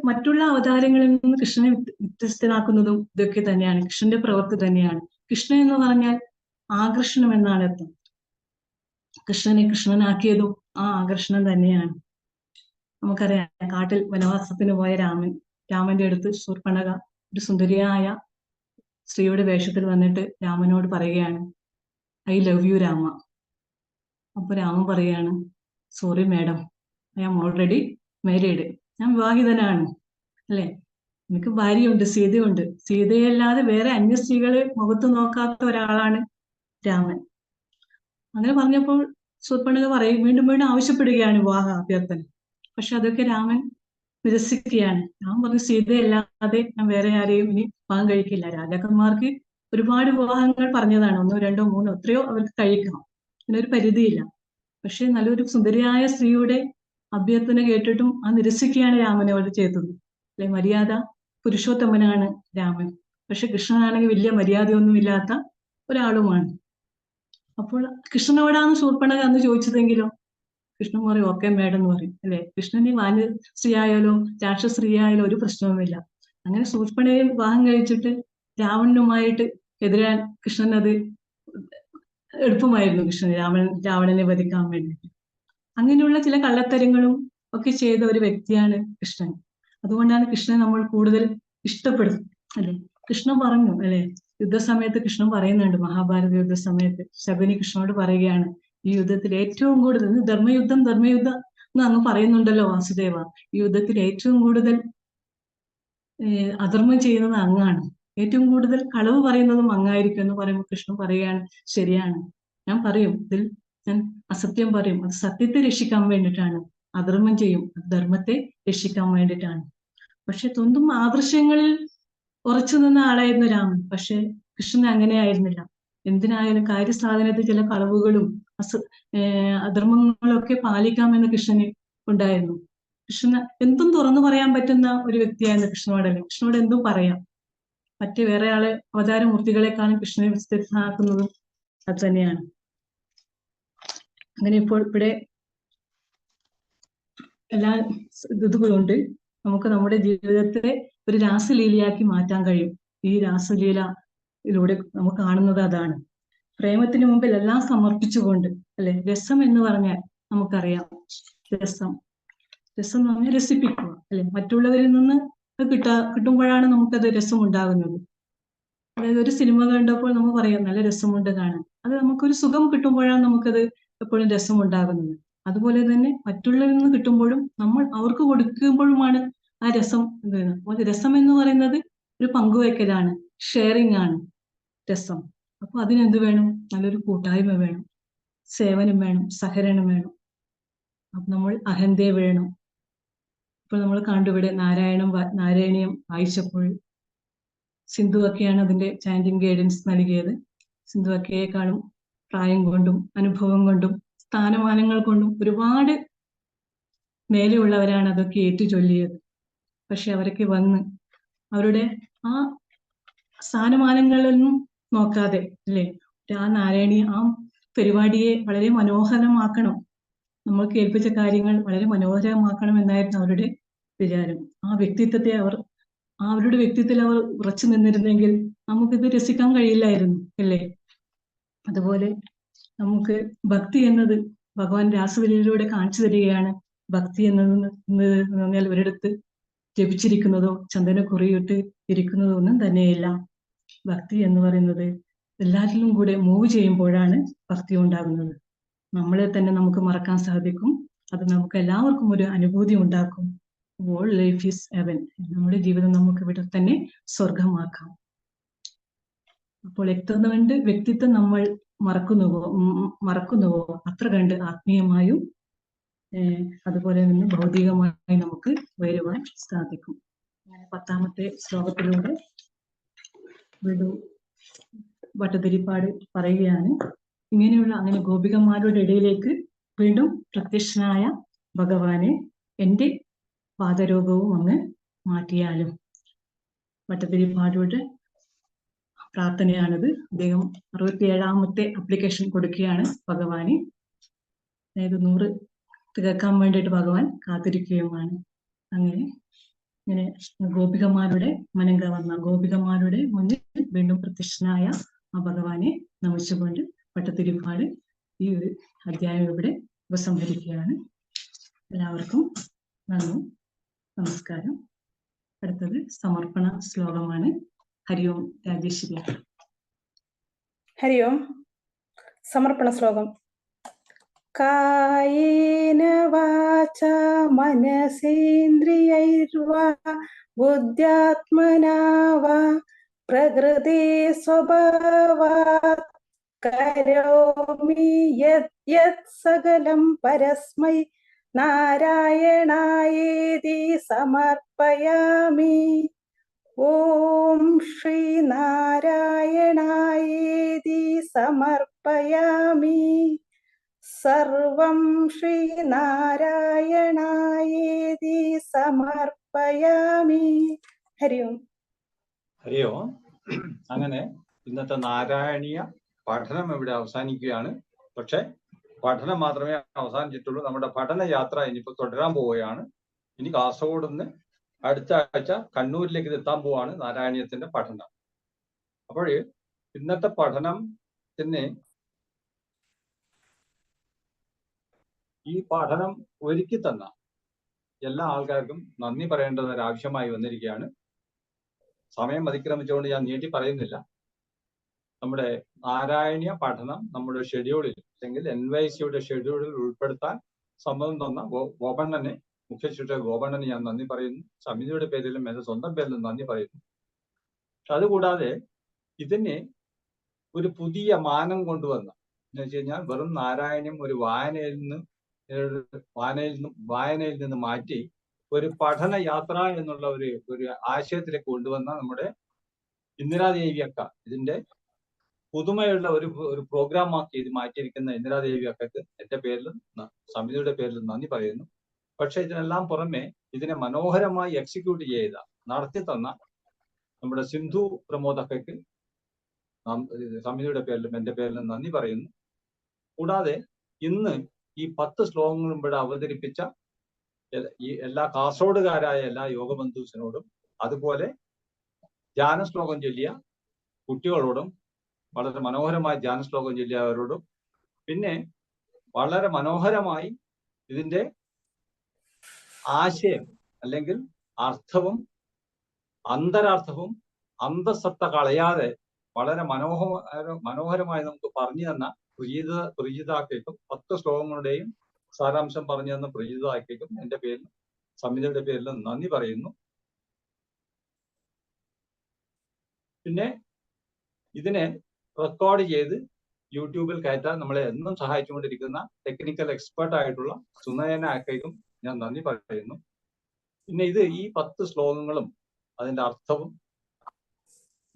മറ്റുള്ള അവതാരങ്ങളിൽ നിന്ന് കൃഷ്ണനെ വ്യത്യസ്തനാക്കുന്നതും ഇതൊക്കെ തന്നെയാണ്, കൃഷ്ണന്റെ പ്രവൃത്തി തന്നെയാണ്. കൃഷ്ണൻ എന്ന് പറഞ്ഞാൽ ആകർഷണം എന്നാണ് അർത്ഥം. കൃഷ്ണനെ കൃഷ്ണനാക്കിയതും ആ ആകർഷണം തന്നെയാണ്. നമുക്കറിയാം, കാട്ടിൽ വനവാസത്തിന് പോയ രാമന്റെ അടുത്ത് ശൂർപ്പണഖ ഒരു സുന്ദരിയായ സ്ത്രീയുടെ വേഷത്തിൽ വന്നിട്ട് രാമനോട് പറയുകയാണ്, ഐ ലവ് യു രാമ. അപ്പൊ രാമൻ പറയാണ്, sorry madam, I am already married. ഞാൻ വിവാഹിതനാണ്, അല്ലെ? എനിക്ക് ഭാര്യയുണ്ട്, സീതയുണ്ട്. സീതയല്ലാതെ വേറെ അന്യ സ്ത്രീകളെ മുഖത്ത് നോക്കാത്ത ഒരാളാണ് രാമൻ. അങ്ങനെ പറഞ്ഞപ്പോൾ ശൂർപ്പണഖ വീണ്ടും ആവശ്യപ്പെടുകയാണ് വിവാഹ അഭ്യർത്ഥന. പക്ഷെ അതൊക്കെ രാമൻ നിരസിക്കുകയാണ്. രാമൻ പറഞ്ഞു, സീതയല്ലാതെ ഞാൻ വേറെ ആരെയും ഇനി വിവാഹം കഴിക്കില്ല. രാജാക്കന്മാർക്ക് ഒരുപാട് വിവാഹങ്ങൾ പറഞ്ഞതാണ്, 1, 2, 3 എത്രയോ അവർക്ക് കഴിക്കണം, അതിനൊരു പരിധിയില്ല. പക്ഷെ നല്ലൊരു സുന്ദരിയായ സ്ത്രീയുടെ അഭ്യർത്ഥന കേട്ടിട്ടും ആ നിരസിക്കുകയാണ് രാമൻ അവിടെ ചെയ്തത്. അല്ലെ, മര്യാദ പുരുഷോത്തമനാണ് രാമൻ, പക്ഷെ കൃഷ്ണനാണെങ്കിൽ വലിയ മര്യാദയൊന്നുമില്ലാത്ത ഒരാളുമാണ്. അപ്പോൾ കൃഷ്ണനോടാണ് ശൂർപ്പണഖ അന്ന് ചോദിച്ചതെങ്കിലോ കൃഷ്ണൻ പറയും ഓക്കെ മേഡം എന്ന് പറയും. അല്ലെ, കൃഷ്ണന് വാന്യ സ്ത്രീ ആയാലോ രാക്ഷസ സ്ത്രീ ആയാലോ ഒരു പ്രശ്നവുമില്ല. അങ്ങനെ ശൂർപ്പണയെ വിവാഹം കഴിച്ചിട്ട് രാവണനുമായിട്ട് എതിരാൻ കൃഷ്ണൻ അത് എളുപ്പമായിരുന്നു, രാവണനെ വധിക്കാൻ വേണ്ടിയിട്ട്. അങ്ങനെയുള്ള ചില കള്ളത്തരങ്ങളും ഒക്കെ ചെയ്ത ഒരു വ്യക്തിയാണ് കൃഷ്ണൻ. അതുകൊണ്ടാണ് കൃഷ്ണനെ നമ്മൾ കൂടുതൽ ഇഷ്ടപ്പെടുന്നത്. അല്ലെ, കൃഷ്ണൻ പറഞ്ഞു, അല്ലെ, യുദ്ധസമയത്ത് കൃഷ്ണൻ പറയുന്നുണ്ട്, മഹാഭാരത യുദ്ധസമയത്ത് ശകുനി കൃഷ്ണനോട് പറയുകയാണ്, ഈ യുദ്ധത്തിൽ ഏറ്റവും കൂടുതൽ ധർമ്മയുദ്ധം എന്ന് അങ്ങ് പറയുന്നുണ്ടല്ലോ വാസുദേവ, ഈ യുദ്ധത്തിൽ ഏറ്റവും കൂടുതൽ അധർമ്മം ചെയ്യുന്നത് അങ്ങാണ്, ഏറ്റവും കൂടുതൽ കളവ് പറയുന്നതും അങ്ങായിരിക്കും എന്ന് പറയുമ്പോൾ കൃഷ്ണൻ പറയുകയാണ്, ശരിയാണ്, ഞാൻ പറയും, ഇതിൽ ഞാൻ അസത്യം പറയും, അത് സത്യത്തെ രക്ഷിക്കാൻ വേണ്ടിയിട്ടാണ്, അധർമ്മം ചെയ്യും, അത് ധർമ്മത്തെ രക്ഷിക്കാൻ വേണ്ടിയിട്ടാണ്. പക്ഷെ സ്വന്തം ആദർശങ്ങളിൽ ഉറച്ചു നിന്ന ആളായിരുന്നു രാമൻ. പക്ഷെ കൃഷ്ണൻ അങ്ങനെയായിരുന്നില്ല. എന്തിനായാലും കാര്യസാധനത്തിൽ ചില കളവുകളും അധർമ്മങ്ങളും ഒക്കെ പാലിക്കാമെന്ന് കൃഷ്ണന് ഉണ്ടായിരുന്നു. കൃഷ്ണന് എന്തും തുറന്നു പറയാൻ പറ്റുന്ന ഒരു വ്യക്തിയായിരുന്നു കൃഷ്ണനോടല്ലേ. കൃഷ്ണനോട് എന്തും പറയാം. മറ്റു വേറെ ആളെ അവതാരമൂർത്തികളെക്കാളും കൃഷ്ണനെ വിസ്തരിക്കുന്നതും അത് തന്നെയാണ്. അങ്ങനെ ഇപ്പോൾ ഇവിടെ എല്ലാ ഇതുകൊണ്ട് നമുക്ക് നമ്മുടെ ജീവിതത്തെ ഒരു രാസലീലയാക്കി മാറ്റാൻ കഴിയും. ഈ രാസലീലയിലൂടെ നമുക്ക് കാണുന്നത് അതാണ്. പ്രേമത്തിന് മുമ്പിൽ എല്ലാം സമർപ്പിച്ചുകൊണ്ട്, അല്ലെ, രസം എന്ന് പറഞ്ഞാൽ നമുക്കറിയാം, രസം എന്ന് പറഞ്ഞാൽ രസിപ്പിക്കുക, അല്ലെ, മറ്റുള്ളവരിൽ നിന്ന് കിട്ടുമ്പോഴാണ് നമുക്കത് രസം ഉണ്ടാകുന്നത്. അതായത് ഒരു സിനിമ കണ്ടപ്പോൾ നമുക്ക് പറയാം നല്ല രസമുണ്ട് കാണാൻ, അത് നമുക്കൊരു സുഖം കിട്ടുമ്പോഴാണ് നമുക്കത് എപ്പോഴും രസം ഉണ്ടാകുന്നത്. അതുപോലെ തന്നെ മറ്റുള്ളവരിൽ നിന്ന് കിട്ടുമ്പോഴും നമ്മൾ അവർക്ക് കൊടുക്കുമ്പോഴുമാണ് ആ രസം വരുന്നത്. രസം എന്ന് പറയുന്നത് ഒരു പങ്കുവയ്ക്കലാണ്, ഷെയറിങ് ആണ് രസം. അപ്പൊ അതിനെന്ത് വേണം? നല്ലൊരു കൂട്ടായ്മ വേണം, സേവനം വേണം, സഹകരണം വേണം. അപ്പൊ നമ്മൾ അഹന്തയെ വേണം. ഇപ്പൊ നമ്മൾ കണ്ടുവിടെ നാരായണീയം വായിച്ചപ്പോൾ സിന്ധു ഒക്കെയാണ് അതിന്റെ ചാൻഡിങ് ഗൈഡൻസ് നൽകിയത്. സിന്ധു ഒക്കെയെക്കാളും പ്രായം കൊണ്ടും അനുഭവം കൊണ്ടും സ്ഥാനമാനങ്ങൾ കൊണ്ടും ഒരുപാട് മേലെയുള്ളവരാണ് അതൊക്കെ ഏറ്റു ചൊല്ലിയത്. പക്ഷെ അവരൊക്കെ വന്ന് അവരുടെ ആ സ്ഥാനമാനങ്ങളൊന്നും നോക്കാതെ, അല്ലെ, ആ നാരായണീയ ആ പരിപാടിയെ വളരെ മനോഹരമാക്കണം, നമ്മൾ കേൾപ്പിച്ച കാര്യങ്ങൾ വളരെ മനോഹരമാക്കണം എന്നായിരുന്നു അവരുടെ വിചാരം. ആ വ്യക്തിത്വത്തെ അവരുടെ വ്യക്തിത്വത്തിൽ അവർ ഉറച്ചു നിന്നിരുന്നെങ്കിൽ നമുക്കിത് രസിക്കാൻ കഴിയില്ലായിരുന്നു, അല്ലേ. അതുപോലെ നമുക്ക് ഭക്തി എന്നത് ഭഗവാൻ രാസലീലയിലൂടെ കാണിച്ചു തരികയാണ്. ഭക്തി പറഞ്ഞാൽ ഒരിടത്ത് ജപിച്ചിരിക്കുന്നതോ ചന്ദന കുറിയിട്ട് ഇരിക്കുന്നതോ ഒന്നും തന്നെയില്ല. ഭക്തി എന്ന് പറയുന്നത് എല്ലാറ്റിലും കൂടെ മൂവ് ചെയ്യുമ്പോഴാണ് ഭക്തി ഉണ്ടാകുന്നത്. നമ്മളെ തന്നെ നമുക്ക് മറക്കാൻ സാധിക്കും. അത് നമുക്ക് എല്ലാവർക്കും ഒരു അനുഭൂതി ഉണ്ടാക്കും. All life is heaven. നമ്മുടെ ജീവിതം നമുക്ക് ഇവിടെ തന്നെ സ്വർഗമാക്കാം. അപ്പോൾ എത്ര കണ്ട് വ്യക്തിത്വം നമ്മൾ മറക്കുന്നുവോ അത്ര കണ്ട് ആത്മീയമായും അതുപോലെ തന്നെ ഭൗതികമായി നമുക്ക് ഉയരുവാൻ സാധിക്കും. 10ാമത്തെ ശ്ലോകത്തിലൂടെ വീണ്ടും ഭട്ടതിരിപ്പാട് പറയുകയാണ്, അങ്ങനെ ഗോപികമാരുടെ ഇടയിലേക്ക് വീണ്ടും പ്രത്യക്ഷനായ ഭഗവാനെ എൻ്റെ പാദരോഗവും അങ്ങ് മാറ്റിയാലും. ഭട്ടതിരിപ്പാടുടെ പ്രാർത്ഥനയാണിത്. അദ്ദേഹം 67ാമത്തെ അപ്ലിക്കേഷൻ കൊടുക്കുകയാണ് ഭഗവാന്. അതായത് 100 തികക്കാൻ വേണ്ടിയിട്ട് ഭഗവാൻ കാത്തിരിക്കുകയുമാണ്. ഇങ്ങനെ ഗോപികമാരുടെ ഗോപികമാരുടെ മുന്നിൽ വീണ്ടും പ്രത്യക്ഷനായ ആ ഭഗവാനെ നമിച്ചുകൊണ്ട് ഭട്ടതിരിപ്പാട് ഈ ഒരു അധ്യായം ഇവിടെ ഉപസംഹരിക്കുകയാണ്. എല്ലാവർക്കും നന്ദി, നമസ്കാരം. അടുത്തത് സമർപ്പണ ശ്ലോകമാണ്. ഹരി ഓം രാജേശ്വരി. ഹരി ഓം. സമർപ്പണ ശ്ലോകം. കായേന വാച മനസേന്ദ്രിയൈർവാ ബുദ്ധ്യാത്മനാ വാ പ്രകൃതേ സ്വഭാവാത് കരോമി യത് സകലം പരസ്മൈ നാരായണായേതി സമർപ്പയാമി. ഓം ശ്രീനാരായണായേതി സമർപ്പയാമി. സർവം ശ്രീനാരായണായേതി സമർപ്പയാമി. ഹരി ഓം. ഹരി ഓം. അങ്ങനെ ഇന്നത്തെ നാരായണീയ പഠനം ഇവിടെ അവസാനിക്കുകയാണ്. പക്ഷെ പഠനം മാത്രമേ അവസാനിച്ചിട്ടുള്ളൂ. നമ്മുടെ പഠനയാത്ര ഇനിയിപ്പോൾ തുടരാൻ പോവുകയാണ്. ഇനി കാസർഗോഡ് നിന്ന് അടുത്ത ആഴ്ച കണ്ണൂരിലേക്ക് എത്താൻ പോവാണ് നാരായണീയത്തിന്റെ പഠനം. അപ്പോൾ ഇന്നത്തെ പഠനത്തിന് ഈ പഠനം ഒരുക്കി തന്ന എല്ലാ ആൾക്കാർക്കും നന്ദി പറയേണ്ടത് ഒരു ആവശ്യമായി വന്നിരിക്കുകയാണ്. സമയം അതിക്രമിച്ചുകൊണ്ട് ഞാൻ നീട്ടി പറയുന്നില്ല. നമ്മുടെ നാരായണീയ പഠനം നമ്മുടെ ഷെഡ്യൂളിൽ അല്ലെങ്കിൽ NYSCയുടെ ഷെഡ്യൂളിൽ ഉൾപ്പെടുത്താൻ സമ്മതം തന്ന ഗോപണ്ണനെ, മുഖ്യ ശിക്ഷക ഗോപണ്ണന് ഞാൻ നന്ദി പറയുന്നു. സമിതിയുടെ പേരിലും എന്റെ സ്വന്തം പേരിലും നന്ദി പറയുന്നു. അതുകൂടാതെ ഇതിന് ഒരു പുതിയ മാനം കൊണ്ടുവന്ന എന്ന് വെച്ച് കഴിഞ്ഞാൽ വെറും നാരായണീയം ഒരു വായനയിൽ നിന്ന് മാറ്റി ഒരു പഠന യാത്ര എന്നുള്ള ഒരു ആശയത്തിലേക്ക് കൊണ്ടുവന്ന നമ്മുടെ ഇന്ദിരാദേവി അക്ക, ഇതിന്റെ പുതുമയുള്ള ഒരു പ്രോഗ്രാമാക്കി ഇത് മാറ്റിയിരിക്കുന്ന ഇന്ദിരാദേവി അക്കക്ക് എന്റെ പേരിലും സമിതിയുടെ പേരിലും നന്ദി പറയുന്നു. പക്ഷെ ഇതിനെല്ലാം പുറമെ ഇതിനെ മനോഹരമായി എക്സിക്യൂട്ട് ചെയ്ത നടത്തി തന്ന നമ്മുടെ സിന്ധു പ്രമോദ് അക്കയ്ക്ക് സമിതിയുടെ പേരിലും എന്റെ പേരിലും നന്ദി പറയുന്നു. കൂടാതെ ഇന്ന് ഈ 10 ശ്ലോകങ്ങളും ഇവിടെ അവതരിപ്പിച്ച ഈ എല്ലാ കാസർഗോഡുകാരായ എല്ലാ യോഗബന്ധുസിനോടും അതുപോലെ ധ്യാന ശ്ലോകം ചൊല്ലിയ കുട്ടികളോടും വളരെ മനോഹരമായ ധ്യാന ശ്ലോകം ചൊല്ലിയവരോടും പിന്നെ വളരെ മനോഹരമായി ഇതിന്റെ ആശയം അല്ലെങ്കിൽ അർത്ഥവും അന്തരാർത്ഥവും അന്തസത്ത കളയാതെ വളരെ മനോഹരമായി നമുക്ക് പറഞ്ഞു തന്ന പ്രീജിതാക്കേക്കും 10 ശ്ലോകങ്ങളുടെയും സാരാംശം പറഞ്ഞു തന്ന പ്രീജിതാക്കേക്കും എന്റെ പേരിലും സമിതിയുടെ പേരിലും നന്ദി പറയുന്നു. പിന്നെ ഇതിനെ റെക്കോർഡ് ചെയ്ത് യൂട്യൂബിൽ കയറ്റാൻ നമ്മളെ എന്നും സഹായിച്ചുകൊണ്ടിരിക്കുന്ന ടെക്നിക്കൽ എക്സ്പേർട്ട് ആയിട്ടുള്ള സുനയന അക്കയ്ക്കും ഞാൻ നന്ദി പറയുന്നു. പിന്നെ ഈ 10 ശ്ലോകങ്ങളും അതിന്റെ അർത്ഥവും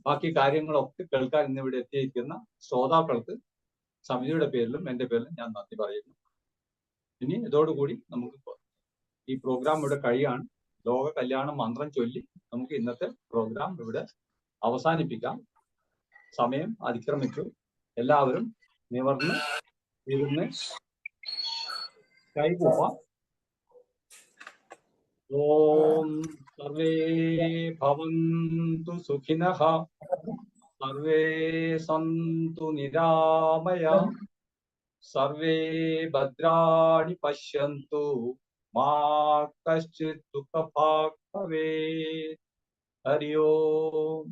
ബാക്കി കാര്യങ്ങളൊക്കെ കേൾക്കാൻ ഇന്നിവിടെ എത്തിയിരിക്കുന്ന ശ്രോതാക്കൾക്ക് സമിതിയുടെ പേരിലും എന്റെ പേരിലും ഞാൻ നന്ദി പറയുന്നു. ഇനി ഇതോടുകൂടി നമുക്ക് ഈ പ്രോഗ്രാം ഇവിടെ കഴിയാണ്. ലോക കല്യാണ മന്ത്രം ചൊല്ലി നമുക്ക് ഇന്നത്തെ പ്രോഗ്രാം ഇവിടെ അവസാനിപ്പിക്കാം. സമയം അതിക്രമിച്ചു. എല്ലാവരും നിവർന്ന് ഇരുന്ന് കൈകൂപ്പാം. ഓം സർവേ ഭവന്തു സുഖിനഃ സർവേ സന്തു നിരാമയാ സർവേ ഭദ്രാണി പശ്യന്തു മാ കശ്ചിത് ദുഃഖഭാഗ് ഭവേത്. ഹരി ഓം.